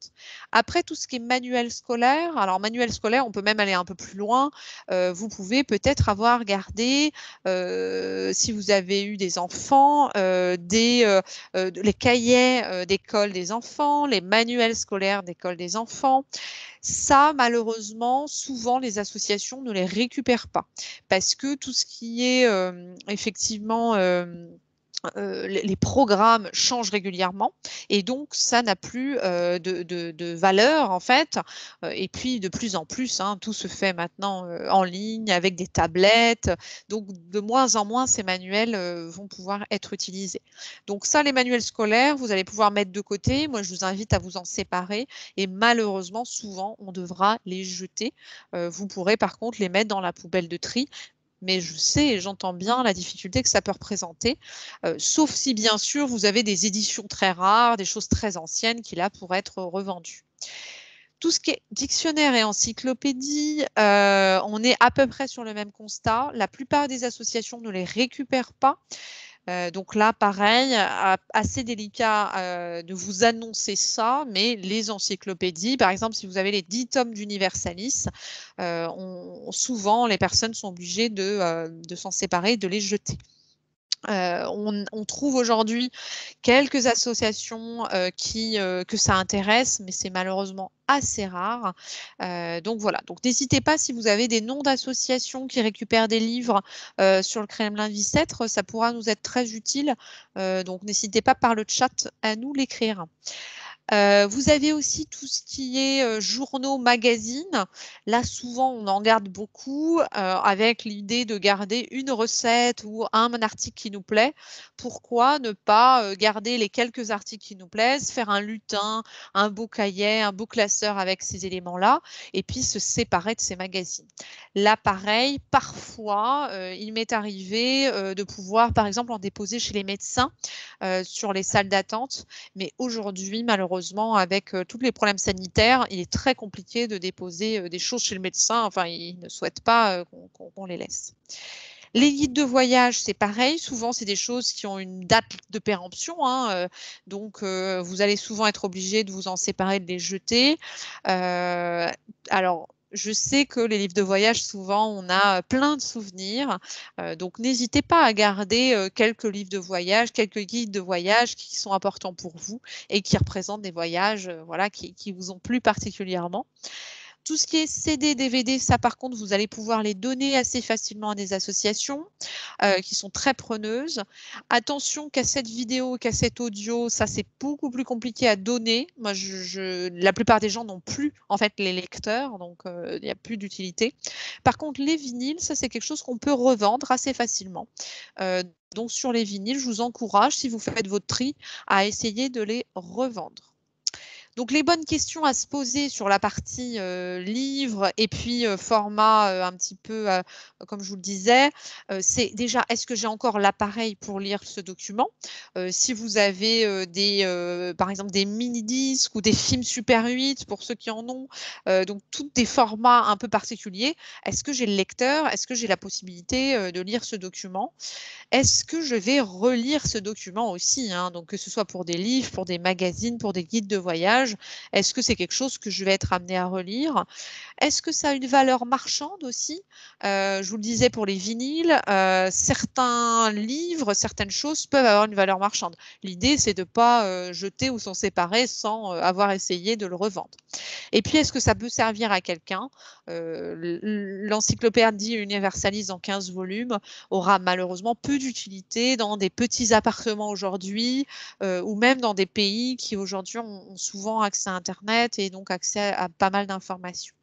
Après, tout ce qui est manuel scolaire, alors manuel scolaire, on peut même aller un peu plus loin. Vous pouvez peut-être avoir gardé, si vous avez eu des enfants, les cahiers d'école des enfants, les manuels scolaires d'école des enfants. Ça, malheureusement, souvent, les associations ne les récupèrent pas parce que tout ce qui est effectivement les programmes changent régulièrement et donc ça n'a plus de valeur en fait. Et puis de plus en plus, hein, tout se fait maintenant en ligne avec des tablettes. Donc de moins en moins ces manuels vont pouvoir être utilisés. Donc ça, les manuels scolaires, vous allez pouvoir mettre de côté. Moi, je vous invite à vous en séparer et malheureusement, souvent, on devra les jeter. Vous pourrez par contre les mettre dans la poubelle de tri. Mais je sais et j'entends bien la difficulté que ça peut représenter, sauf si bien sûr vous avez des éditions très rares, des choses très anciennes qui là pourraient être revendues. Tout ce qui est dictionnaire et encyclopédie, on est à peu près sur le même constat. La plupart des associations ne les récupèrent pas. Donc là, pareil, assez délicat de vous annoncer ça, mais les encyclopédies, par exemple, si vous avez les 10 tomes d'Universalis, souvent les personnes sont obligées de s'en séparer, de les jeter. On trouve aujourd'hui quelques associations que ça intéresse, mais c'est malheureusement assez rare. Donc voilà, donc n'hésitez pas si vous avez des noms d'associations qui récupèrent des livres sur le Kremlin Bicêtre, ça pourra nous être très utile. Donc n'hésitez pas par le chat à nous l'écrire. Vous avez aussi tout ce qui est journaux, magazines. Là, souvent, on en garde beaucoup avec l'idée de garder une recette ou un article qui nous plaît. Pourquoi ne pas garder les quelques articles qui nous plaisent, faire un lutin, un beau cahier, un beau classeur avec ces éléments-là, et puis se séparer de ces magazines. Là, pareil, parfois, il m'est arrivé de pouvoir, par exemple, en déposer chez les médecins sur les salles d'attente. Mais aujourd'hui, malheureusement, avec tous les problèmes sanitaires, il est très compliqué de déposer des choses chez le médecin. Enfin, ils ne souhaitent pas qu'on les laisse. Les guides de voyage, c'est pareil. Souvent, c'est des choses qui ont une date de péremption. Hein, donc, vous allez souvent être obligé de vous en séparer, de les jeter. Alors, je sais que les livres de voyage, souvent, on a plein de souvenirs. Donc, n'hésitez pas à garder quelques livres de voyage, quelques guides de voyage qui sont importants pour vous et qui représentent des voyages voilà, qui vous ont plu particulièrement. Tout ce qui est CD, DVD, ça par contre, vous allez pouvoir les donner assez facilement à des associations qui sont très preneuses. Attention, cassette vidéo, cassette audio, ça c'est beaucoup plus compliqué à donner. Moi, la plupart des gens n'ont plus en fait les lecteurs, donc il n'y a plus d'utilité. Par contre, les vinyles, ça c'est quelque chose qu'on peut revendre assez facilement. Donc sur les vinyles, je vous encourage, si vous faites votre tri, à essayer de les revendre. Donc, les bonnes questions à se poser sur la partie livre et puis format un petit peu, comme je vous le disais, c'est déjà, est-ce que j'ai encore l'appareil pour lire ce document? Si vous avez par exemple des mini-disques ou des films Super 8 pour ceux qui en ont, donc tous des formats un peu particuliers, est-ce que j'ai le lecteur? Est-ce que j'ai la possibilité de lire ce document? Est-ce que je vais relire ce document aussi, hein, donc que ce soit pour des livres, pour des magazines, pour des guides de voyage, est-ce que c'est quelque chose que je vais être amenée à relire? Est-ce que ça a une valeur marchande aussi? Je vous le disais pour les vinyles, certains livres, certaines choses peuvent avoir une valeur marchande. L'idée, c'est de ne pas jeter ou s'en séparer sans avoir essayé de le revendre. Et puis, est-ce que ça peut servir à quelqu'un? L'encyclopédie Universalis en 15 volumes aura malheureusement peu d'utilité dans des petits appartements aujourd'hui ou même dans des pays qui aujourd'hui ont souvent accès à Internet et donc accès à pas mal d'informations.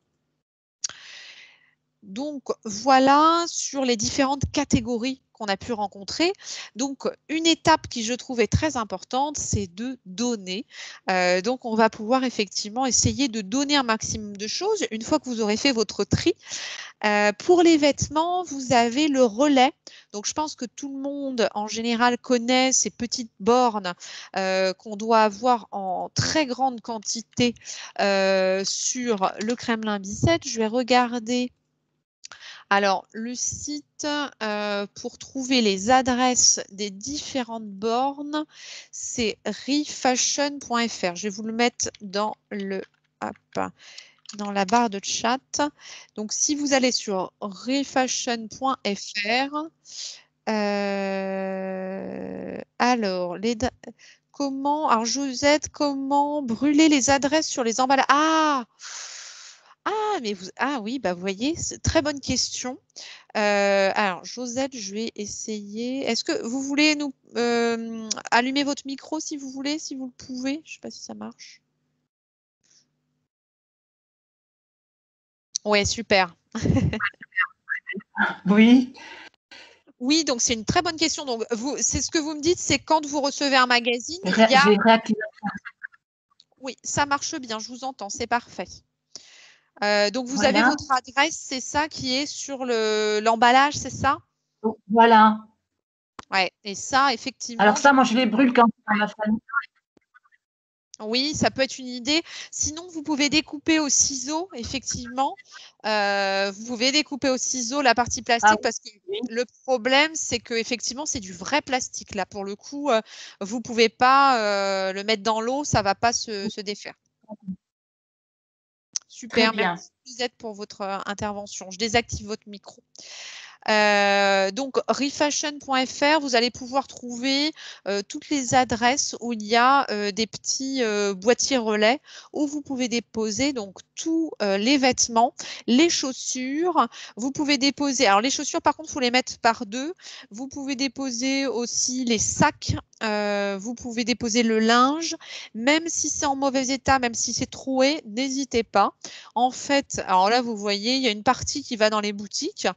Donc voilà sur les différentes catégories qu'on a pu rencontrer. Donc une étape qui je trouve est très importante, c'est de donner. Donc on va pouvoir effectivement essayer de donner un maximum de choses une fois que vous aurez fait votre tri. Pour les vêtements, vous avez le relais. Donc je pense que tout le monde en général connaît ces petites bornes qu'on doit avoir en très grande quantité sur le Kremlin Bicêtre. Je vais regarder Alors, le site, pour trouver les adresses des différentes bornes, c'est refashion.fr. Je vais vous le mettre dans dans la barre de chat. Donc, si vous allez sur refashion.fr, alors, alors Josette, comment brûler les adresses sur les emballages? Ah oui, bah vous voyez, c'est très bonne question. Alors, Josette, je vais essayer. Est-ce que vous voulez nous allumer votre micro si vous voulez, si vous le pouvez? Je ne sais pas si ça marche. Ouais, super. Oui. Oui, donc c'est une très bonne question. Donc, c'est ce que vous me dites, c'est quand vous recevez un magazine, il y a... J'ai réactivé. Oui, ça marche bien, je vous entends, c'est parfait. Donc, vous Voilà. avez votre adresse, c'est ça qui est sur l'emballage, c'est ça? Voilà. Ouais, et ça, effectivement. Alors ça, moi, je les brûle quand c'est dans ma famille. Oui, ça peut être une idée. Sinon, vous pouvez découper au ciseau, effectivement. Vous pouvez découper au ciseau la partie plastique parce que le problème, c'est que effectivement, c'est du vrai plastique. Là, pour le coup, vous ne pouvez pas le mettre dans l'eau, ça ne va pas se défaire. Super, merci Lisette pour votre intervention. Je désactive votre micro. Donc, refashion.fr, vous allez pouvoir trouver toutes les adresses où il y a des petits boîtiers relais où vous pouvez déposer donc tous les vêtements, les chaussures. Vous pouvez déposer, alors les chaussures par contre, il faut les mettre par deux. Vous pouvez déposer aussi les sacs. Vous pouvez déposer le linge, même si c'est en mauvais état, même si c'est troué, n'hésitez pas. En fait, alors là, vous voyez, il y a une partie qui va dans les boutiques.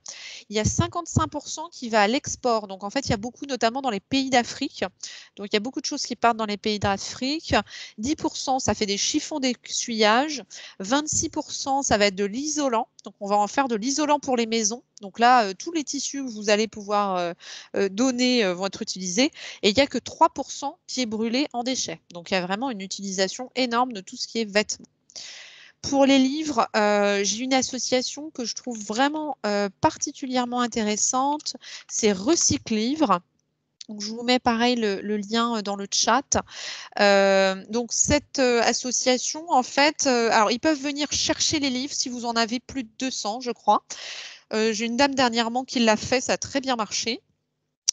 Il y a 55% qui va à l'export. Donc, en fait, il y a beaucoup, notamment dans les pays d'Afrique. Donc, il y a beaucoup de choses qui partent dans les pays d'Afrique. 10%, ça fait des chiffons d'essuyage. 26%, ça va être de l'isolant. Donc, on va en faire de l'isolant pour les maisons. Donc là, tous les tissus que vous allez pouvoir donner vont être utilisés. Et il n'y a que 3% qui est brûlé en déchets. Donc, il y a vraiment une utilisation énorme de tout ce qui est vêtements. Pour les livres, j'ai une association que je trouve vraiment particulièrement intéressante, c'est Recyclivre. Donc, je vous mets pareil le lien dans le chat. Donc, cette association, en fait, alors ils peuvent venir chercher les livres si vous en avez plus de 200, je crois. J'ai une dame dernièrement qui l'a fait, ça a très bien marché.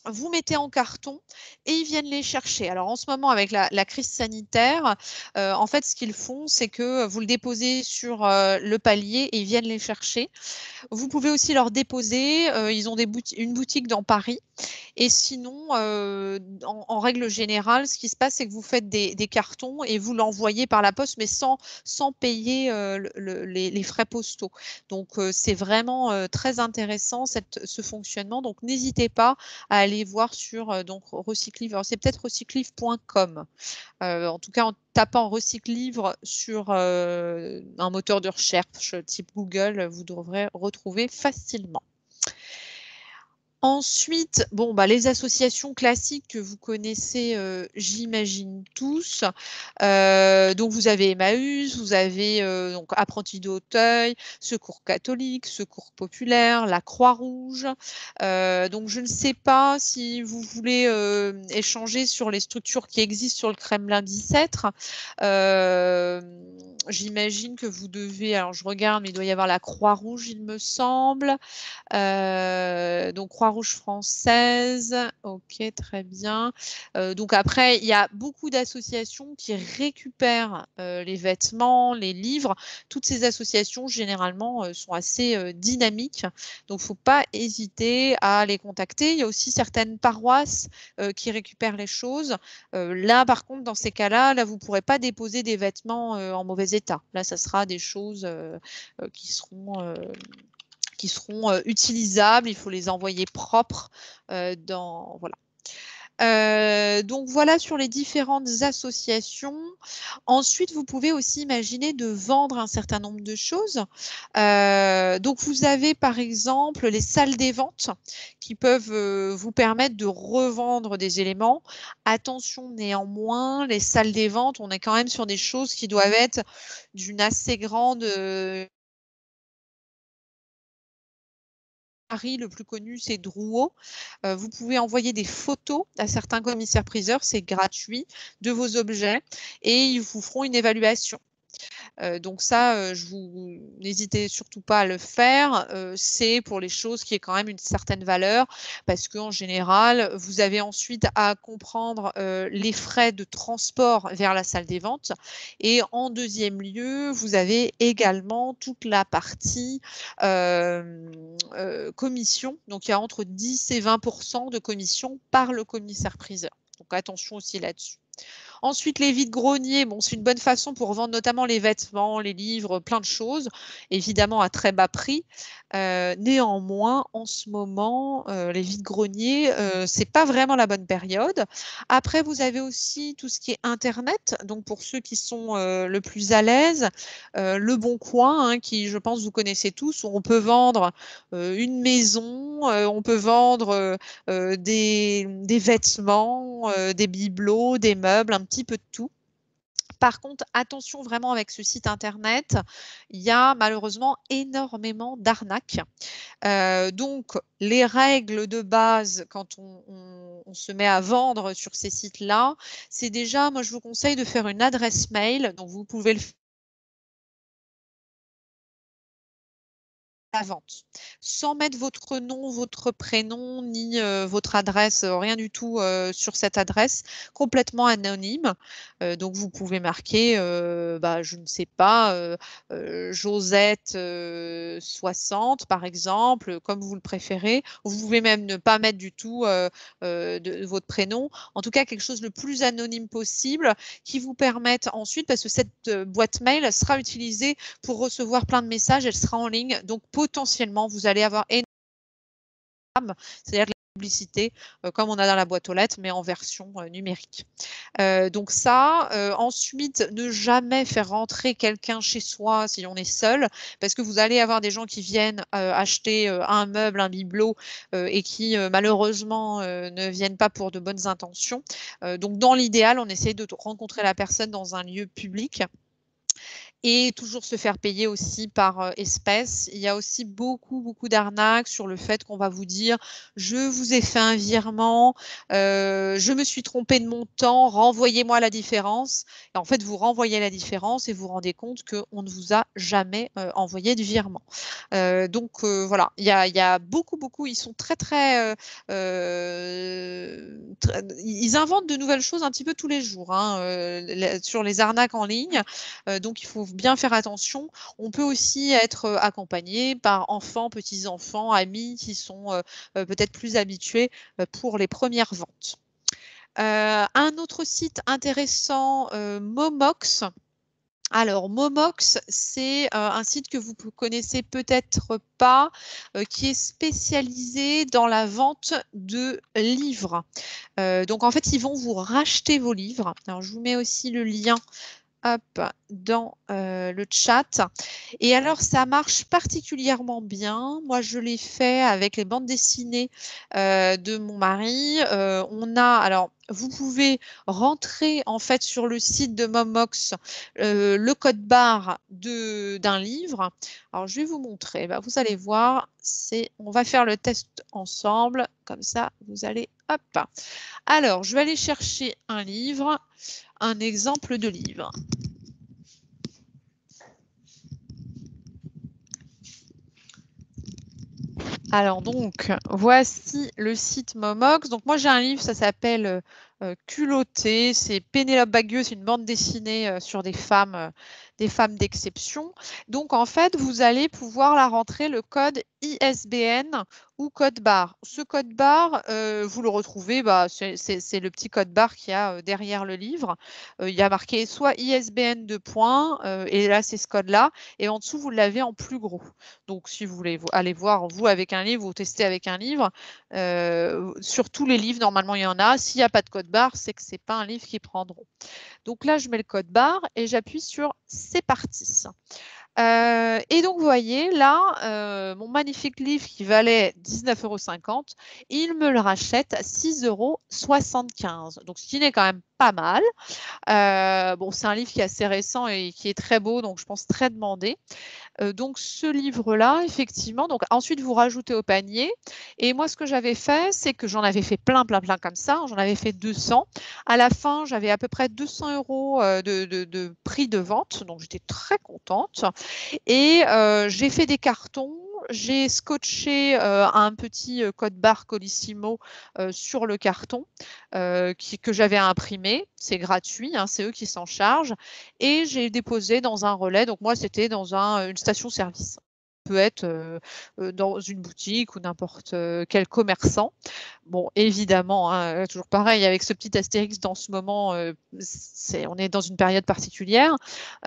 Vous mettez en carton et ils viennent les chercher. Alors en ce moment, avec la crise sanitaire, en fait, ce qu'ils font, c'est que vous le déposez sur le palier et ils viennent les chercher. Vous pouvez aussi leur déposer. Ils ont une boutique dans Paris. Et sinon, en règle générale, ce qui se passe, c'est que vous faites des cartons et vous l'envoyez par la poste, mais sans payer les frais postaux. Donc, c'est vraiment très intéressant ce fonctionnement. Donc, n'hésitez pas à aller voir sur donc Recyclivre. Alors, c'est peut-être recyclivre.com. En tout cas, en tapant Recyclivre sur un moteur de recherche type Google, vous devrez retrouver facilement. Ensuite, bon, bah, les associations classiques que vous connaissez, j'imagine tous. Donc, vous avez Emmaüs, vous avez donc Apprentis d'Auteuil, Secours catholique, Secours populaire, la Croix-Rouge. Donc, je ne sais pas si vous voulez échanger sur les structures qui existent sur le Kremlin 17. J'imagine que vous devez, alors je regarde, mais il doit y avoir la Croix-Rouge, il me semble. Donc Croix-Rouge française, ok, très bien. Donc après, il y a beaucoup d'associations qui récupèrent les vêtements, les livres. Toutes ces associations, généralement, sont assez dynamiques. Donc, il ne faut pas hésiter à les contacter. Il y a aussi certaines paroisses qui récupèrent les choses. Là, par contre, dans ces cas-là, là, vous ne pourrez pas déposer des vêtements en mauvais état. Là, ça sera des choses qui seront utilisables, il faut les envoyer propres voilà. Donc voilà sur les différentes associations. Ensuite, vous pouvez aussi imaginer de vendre un certain nombre de choses. Donc vous avez par exemple les salles des ventes qui peuvent vous permettre de revendre des éléments. Attention néanmoins, les salles des ventes, on est quand même sur des choses qui doivent être d'une assez grande Paris, le plus connu, c'est Drouot. Vous pouvez envoyer des photos à certains commissaires-priseurs, c'est gratuit, de vos objets et ils vous feront une évaluation. Donc ça, n'hésitez surtout pas à le faire. C'est pour les choses qui aient quand même une certaine valeur parce qu'en général, vous avez ensuite à comprendre les frais de transport vers la salle des ventes. Et en deuxième lieu, vous avez également toute la partie commission. Donc il y a entre 10 et 20% de commission par le commissaire-priseur. Donc attention aussi là-dessus. Ensuite, les vides-greniers, bon, c'est une bonne façon pour vendre notamment les vêtements, les livres, plein de choses, évidemment à très bas prix. Néanmoins, en ce moment, les vides-greniers, c'est pas vraiment la bonne période. Après, vous avez aussi tout ce qui est Internet. Donc, pour ceux qui sont le plus à l'aise, Le Bon Coin, hein, qui, je pense, vous connaissez tous, où on peut vendre une maison, on peut vendre des vêtements, des bibelots, des meubles, un petit peu de tout. Par contre, attention vraiment avec ce site internet, il y a malheureusement énormément d'arnaques. Donc, les règles de base quand on se met à vendre sur ces sites-là, c'est déjà, moi je vous conseille de faire une adresse mail. Donc, vous pouvez le faire la vente, sans mettre votre nom, votre prénom, ni votre adresse, rien du tout sur cette adresse, complètement anonyme. Donc vous pouvez marquer, je ne sais pas, Josette 60 par exemple, comme vous le préférez. Vous pouvez même ne pas mettre du tout de votre prénom. En tout cas, quelque chose le plus anonyme possible qui vous permette ensuite, parce que cette boîte mail sera utilisée pour recevoir plein de messages, elle sera en ligne. Donc, potentiellement, vous allez avoir énormément, c'est-à-dire de la publicité, comme on a dans la boîte aux lettres, mais en version numérique. Donc ça, ensuite, ne jamais faire rentrer quelqu'un chez soi si on est seul, parce que vous allez avoir des gens qui viennent acheter un meuble, un bibelot, et qui malheureusement ne viennent pas pour de bonnes intentions. Donc dans l'idéal, on essaie de rencontrer la personne dans un lieu public. Et toujours se faire payer aussi par espèces. Il y a aussi beaucoup d'arnaques sur le fait qu'on va vous dire « je vous ai fait un virement, je me suis trompé de montant, renvoyez-moi la différence ». Et en fait, vous renvoyez la différence et vous vous rendez compte qu'on ne vous a jamais envoyé de virement. Donc voilà, il y a beaucoup, ils sont ils inventent de nouvelles choses un petit peu tous les jours hein, sur les arnaques en ligne. Donc il faut bien faire attention. On peut aussi être accompagné par enfants, petits-enfants, amis qui sont peut-être plus habitués pour les premières ventes. Un autre site intéressant, Momox. Alors, Momox, c'est un site que vous connaissez peut-être pas, qui est spécialisé dans la vente de livres. Donc, en fait, ils vont vous racheter vos livres. Alors, je vous mets aussi le lien dans le chat. Et alors, ça marche particulièrement bien. Moi, je l'ai fait avec les bandes dessinées de mon mari. Alors, vous pouvez rentrer en fait sur le site de Momox le code barre d'un livre. Alors, je vais vous montrer. Vous allez voir, on va faire le test ensemble. Comme ça, vous allez, hop. Alors, je vais aller chercher un livre, un exemple de livre. Alors donc, voici le site Momox. Donc moi j'ai un livre, ça s'appelle Culotté. C'est Pénélope Bagieux, c'est une bande dessinée sur des femmes d'exception. Donc en fait, vous allez pouvoir la rentrer le code ISBN ou code barre. Ce code barre, vous le retrouvez, c'est le petit code barre qu'il y a derrière le livre. Il y a marqué soit ISBN 2 points, et là c'est ce code-là, et en dessous vous l'avez en plus gros. Donc si vous voulez aller voir, vous avec un livre, vous testez avec un livre, sur tous les livres, normalement il y en a. S'il n'y a pas de code barre, c'est que ce n'est pas un livre qu'ils prendront. Donc là, je mets le code barre et j'appuie sur « C'est parti ». Et donc, vous voyez, là, mon magnifique livre qui valait 19,50 €, il me le rachète à 6,75 €. Donc, ce qui n'est quand même pas mal. Bon, c'est un livre qui est assez récent et qui est très beau, donc je pense très demandé. Donc ce livre-là, effectivement, donc ensuite vous rajoutez au panier. Et moi, ce que j'avais fait, c'est que j'en avais fait plein comme ça. J'en avais fait 200. À la fin, j'avais à peu près 200 € de prix de vente, donc j'étais très contente. Et j'ai fait des cartons. J'ai scotché un petit code barre Colissimo sur le carton que j'avais imprimé. C'est gratuit, hein, c'est eux qui s'en chargent. Et j'ai déposé dans un relais. Donc moi, c'était dans une station-service. Ça peut être dans une boutique ou n'importe quel commerçant. Bon, évidemment, hein, toujours pareil, avec ce petit astérix dans ce moment, on est dans une période particulière.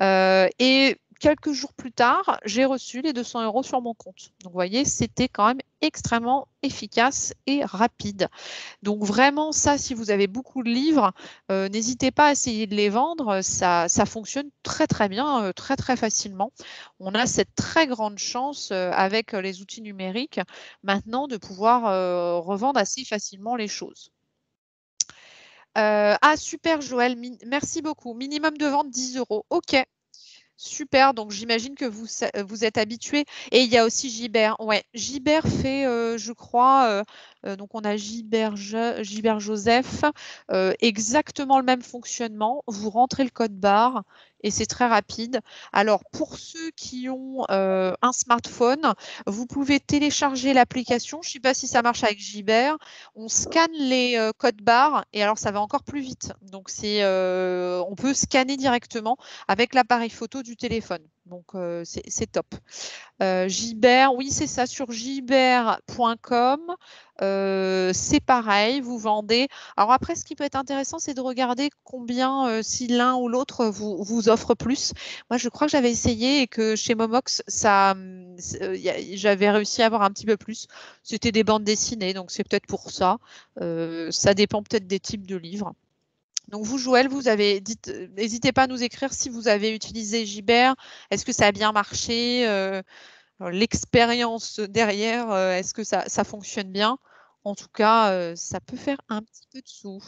Et quelques jours plus tard, j'ai reçu les 200 € sur mon compte. Donc, vous voyez, c'était quand même extrêmement efficace et rapide. Donc, vraiment, ça, si vous avez beaucoup de livres, n'hésitez pas à essayer de les vendre. Ça fonctionne très, très bien, très, très facilement. On a cette très grande chance avec les outils numériques maintenant de pouvoir revendre assez facilement les choses. Ah super Joël, merci beaucoup. Minimum de vente 10 €. OK. Super, donc j'imagine que vous êtes habitué. Et il y a aussi Gibert. Ouais, Gibert fait, je crois, donc on a Gibert Joseph, exactement le même fonctionnement. Vous rentrez le code barre et c'est très rapide. Alors pour ceux qui ont un smartphone, vous pouvez télécharger l'application. Je ne sais pas si ça marche avec Gibert. On scanne les codes barres et alors ça va encore plus vite. Donc on peut scanner directement avec l'appareil photo du téléphone. Donc, c'est top. Gibert, oui, c'est ça, sur gibert.com. C'est pareil, vous vendez. Alors après, ce qui peut être intéressant, c'est de regarder combien, si l'un ou l'autre vous offre plus. Moi, je crois que j'avais essayé et que chez Momox, j'avais réussi à avoir un petit peu plus. C'était des bandes dessinées, donc c'est peut-être pour ça. Ça dépend peut-être des types de livres. Donc vous, Joël, vous avez dit, n'hésitez pas à nous écrire si vous avez utilisé Gibert. Est-ce que ça a bien marché? L'expérience derrière, est-ce que ça fonctionne bien? En tout cas, ça peut faire un petit peu de sous.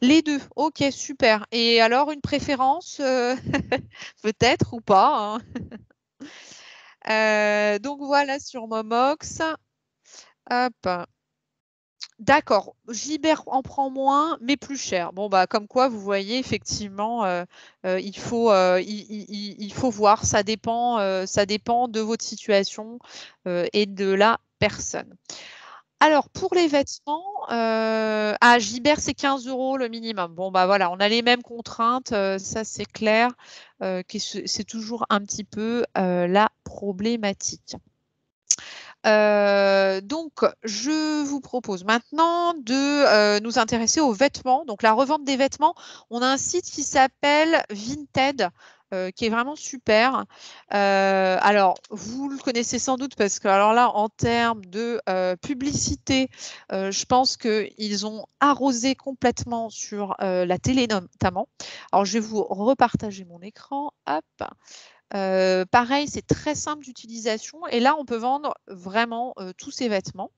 Les deux, ok, super. Et alors, une préférence, peut-être ou pas, hein. Donc voilà sur Momox. Hop. D'accord, Gibert en prend moins, mais plus cher. Bon, bah, comme quoi, vous voyez, effectivement, il faut voir. Ça dépend de votre situation et de la personne. Alors, pour les vêtements, à Gibert, c'est 15 € le minimum. Bon, bah voilà, on a les mêmes contraintes, ça c'est clair, que c'est toujours un petit peu la problématique. Donc, je vous propose maintenant de nous intéresser aux vêtements. Donc, la revente des vêtements, on a un site qui s'appelle Vinted, qui est vraiment super. Alors, vous le connaissez sans doute parce que, alors là, en termes de publicité, je pense qu'ils ont arrosé complètement sur la télé notamment. Alors, je vais vous repartager mon écran. Hop. Pareil, c'est très simple d'utilisation et là, on peut vendre vraiment tous ces vêtements.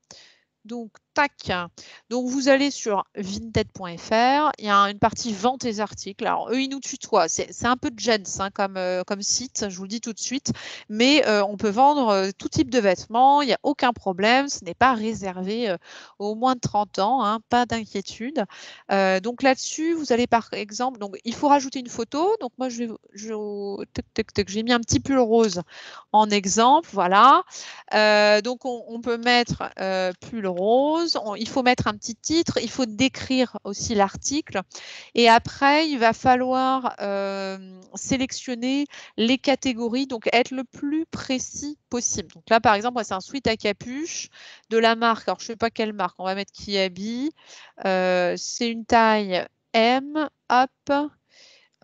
Donc, tac. Donc, vous allez sur vinted.fr. Il y a une partie vente et articles. Alors, eux, ils nous tutoient. C'est un peu de gêne hein, comme site, je vous le dis tout de suite. Mais on peut vendre tout type de vêtements. Il n'y a aucun problème. Ce n'est pas réservé aux moins de 30 ans. Hein, pas d'inquiétude. Donc, là-dessus, vous allez par exemple. Donc, il faut rajouter une photo. Donc, moi, j'ai mis un petit pull rose en exemple. Voilà. Donc, on peut mettre pull rose, il faut mettre un petit titre, il faut décrire aussi l'article et après il va falloir sélectionner les catégories, donc être le plus précis possible. Donc là par exemple, c'est un sweat à capuche de la marque, alors je ne sais pas quelle marque, on va mettre Kiabi, c'est une taille M, hop.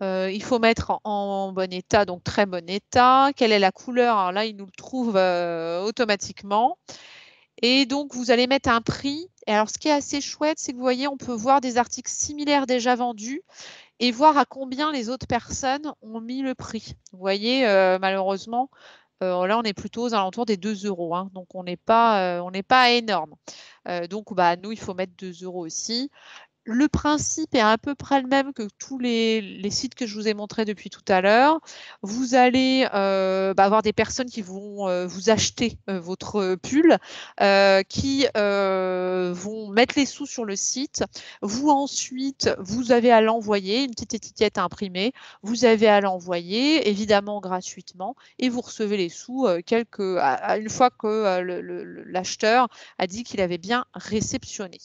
Il faut mettre en bon état, donc très bon état. Quelle est la couleur? Alors là, il nous le trouve automatiquement. Et donc, vous allez mettre un prix Et alors, ce qui est assez chouette, c'est que vous voyez, on peut voir des articles similaires déjà vendus et voir à combien les autres personnes ont mis le prix. Vous voyez, malheureusement, là, on est plutôt aux alentours des 2 €, hein, donc on n'est pas énorme. Donc, bah, nous, il faut mettre 2 € aussi. Le principe est à peu près le même que tous les sites que je vous ai montrés depuis tout à l'heure. Vous allez avoir des personnes qui vont vous acheter votre pull, qui vont mettre les sous sur le site. Vous ensuite, vous avez à l'envoyer, une petite étiquette imprimée. Vous avez à l'envoyer, évidemment gratuitement, et vous recevez les sous une fois que l'acheteur a dit qu'il avait bien réceptionné.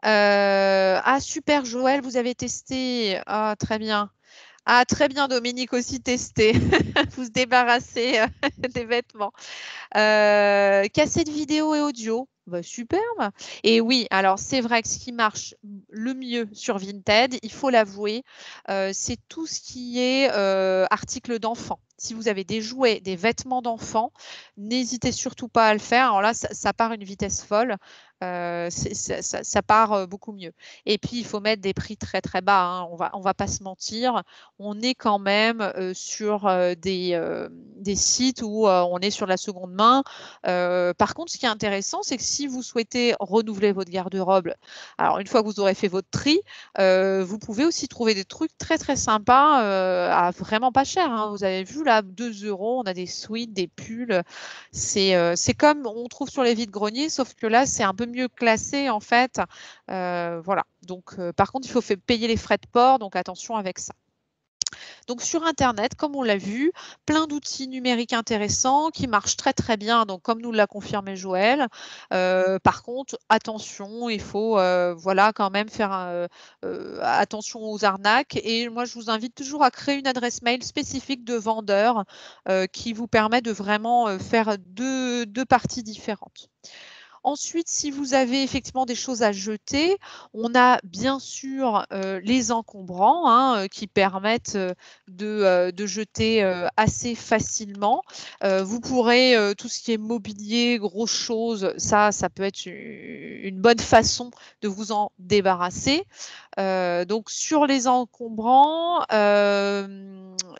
Ah super Joël, vous avez testé. Ah très bien. Ah très bien Dominique aussi testé. Vous se débarrassez des vêtements. Cassette vidéo et audio. Bah, superbe. Et oui, alors c'est vrai que ce qui marche le mieux sur Vinted, il faut l'avouer, c'est tout ce qui est articles d'enfants. Si vous avez des jouets, des vêtements d'enfants, n'hésitez surtout pas à le faire. Alors là, ça part une vitesse folle. Ça part beaucoup mieux. Et puis, il faut mettre des prix très très bas, hein. On va pas se mentir. On est quand même sur des sites où on est sur la seconde main. Par contre, ce qui est intéressant, c'est que si vous souhaitez renouveler votre garde-robe, alors une fois que vous aurez fait votre tri, vous pouvez aussi trouver des trucs très très sympas à vraiment pas cher, hein. Vous avez vu là, 2 €, on a des sweats, des pulls. C'est comme on trouve sur les vides-greniers, sauf que là, c'est un peu mieux classé en fait. Voilà. Donc, par contre, il faut payer les frais de port, donc attention avec ça. Donc sur Internet, comme on l'a vu, plein d'outils numériques intéressants qui marchent très très bien, donc comme nous l'a confirmé Joël. Par contre, attention, il faut voilà, quand même faire attention aux arnaques. Et moi, je vous invite toujours à créer une adresse mail spécifique de vendeur qui vous permet de vraiment faire deux parties différentes. Ensuite, si vous avez effectivement des choses à jeter, on a bien sûr les encombrants, hein, qui permettent de jeter assez facilement. Vous pourrez, tout ce qui est mobilier, grosses choses, ça peut être une bonne façon de vous en débarrasser. Donc sur les encombrants,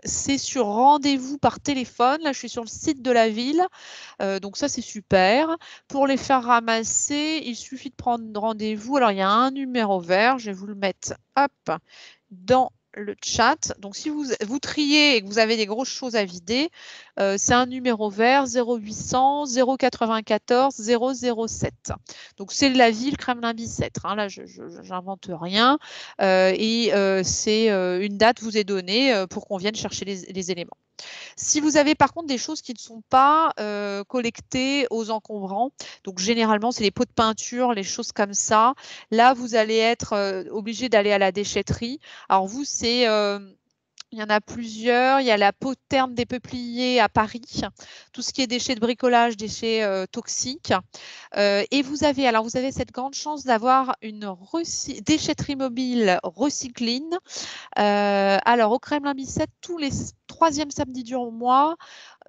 c'est sur rendez-vous par téléphone. Là, je suis sur le site de la ville. Donc ça, c'est super. Pour les faire ramasser, il suffit de prendre rendez-vous. Alors, il y a un numéro vert. Je vais vous le mettre hop, dans le chat. Donc, si vous triez et que vous avez des grosses choses à vider, c'est un numéro vert 0800 094 007. Donc, c'est la ville Kremlin-Bicêtre, hein. Là, je n'invente rien. Et c'est une date vous est donnée pour qu'on vienne chercher les éléments. Si vous avez par contre des choses qui ne sont pas collectées aux encombrants, donc généralement c'est les pots de peinture, les choses comme ça, là vous allez être obligé d'aller à la déchetterie. Alors vous, il y en a plusieurs. Il y a la poterne des peupliers à Paris, tout ce qui est déchets de bricolage, déchets toxiques. Et vous avez cette grande chance d'avoir une déchetterie mobile Recycline. Alors, au Kremlin-Bicêtre, tous les troisièmes samedis du mois,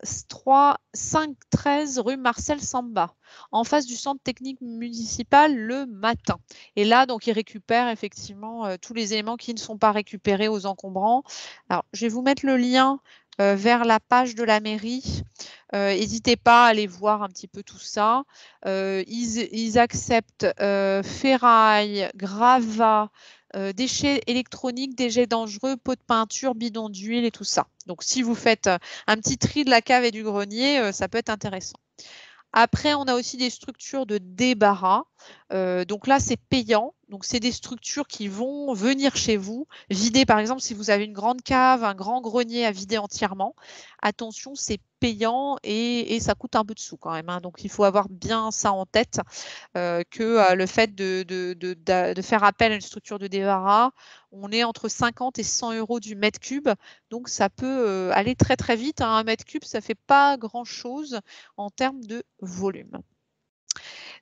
5 13 rue Marcel Samba, en face du centre technique municipal le matin. Et là, donc, ils récupèrent effectivement tous les éléments qui ne sont pas récupérés aux encombrants. Alors, je vais vous mettre le lien vers la page de la mairie. N'hésitez pas à aller voir un petit peu tout ça. Ils acceptent ferraille, gravat, déchets électroniques, déchets dangereux, pots de peinture, bidons d'huile et tout ça. Donc, si vous faites un petit tri de la cave et du grenier, ça peut être intéressant. Après, on a aussi des structures de débarras. Donc là, c'est payant. Donc, c'est des structures qui vont venir chez vous, vider, par exemple, si vous avez une grande cave, un grand grenier à vider entièrement. Attention, c'est payant et ça coûte un peu de sous quand même, hein. Donc, il faut avoir bien ça en tête, que le fait de faire appel à une structure de débarras, on est entre 50 et 100 € du mètre cube. Donc, ça peut aller très, très vite, hein. Un mètre cube, ça ne fait pas grand-chose en termes de volume.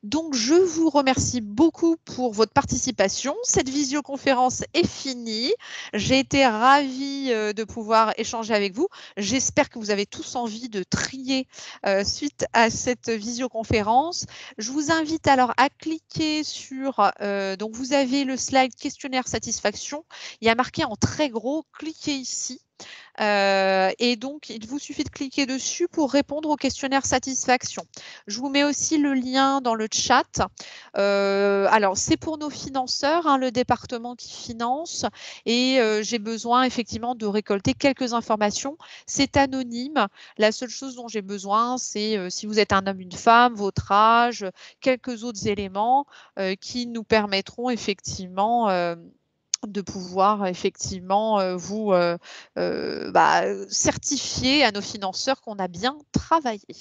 Donc, je vous remercie beaucoup pour votre participation. Cette visioconférence est finie. J'ai été ravie de pouvoir échanger avec vous. J'espère que vous avez tous envie de trier suite à cette visioconférence. Je vous invite alors à cliquer sur, donc vous avez le slide questionnaire satisfaction. Il y a marqué en très gros, cliquez ici. Et donc, il vous suffit de cliquer dessus pour répondre au questionnaire satisfaction. Je vous mets aussi le lien dans le chat. Alors, c'est pour nos financeurs, hein, le département qui finance, et j'ai besoin effectivement de récolter quelques informations. C'est anonyme. La seule chose dont j'ai besoin, c'est si vous êtes un homme, une femme, votre âge, quelques autres éléments qui nous permettront effectivement de pouvoir effectivement vous certifier à nos financeurs qu'on a bien travaillé.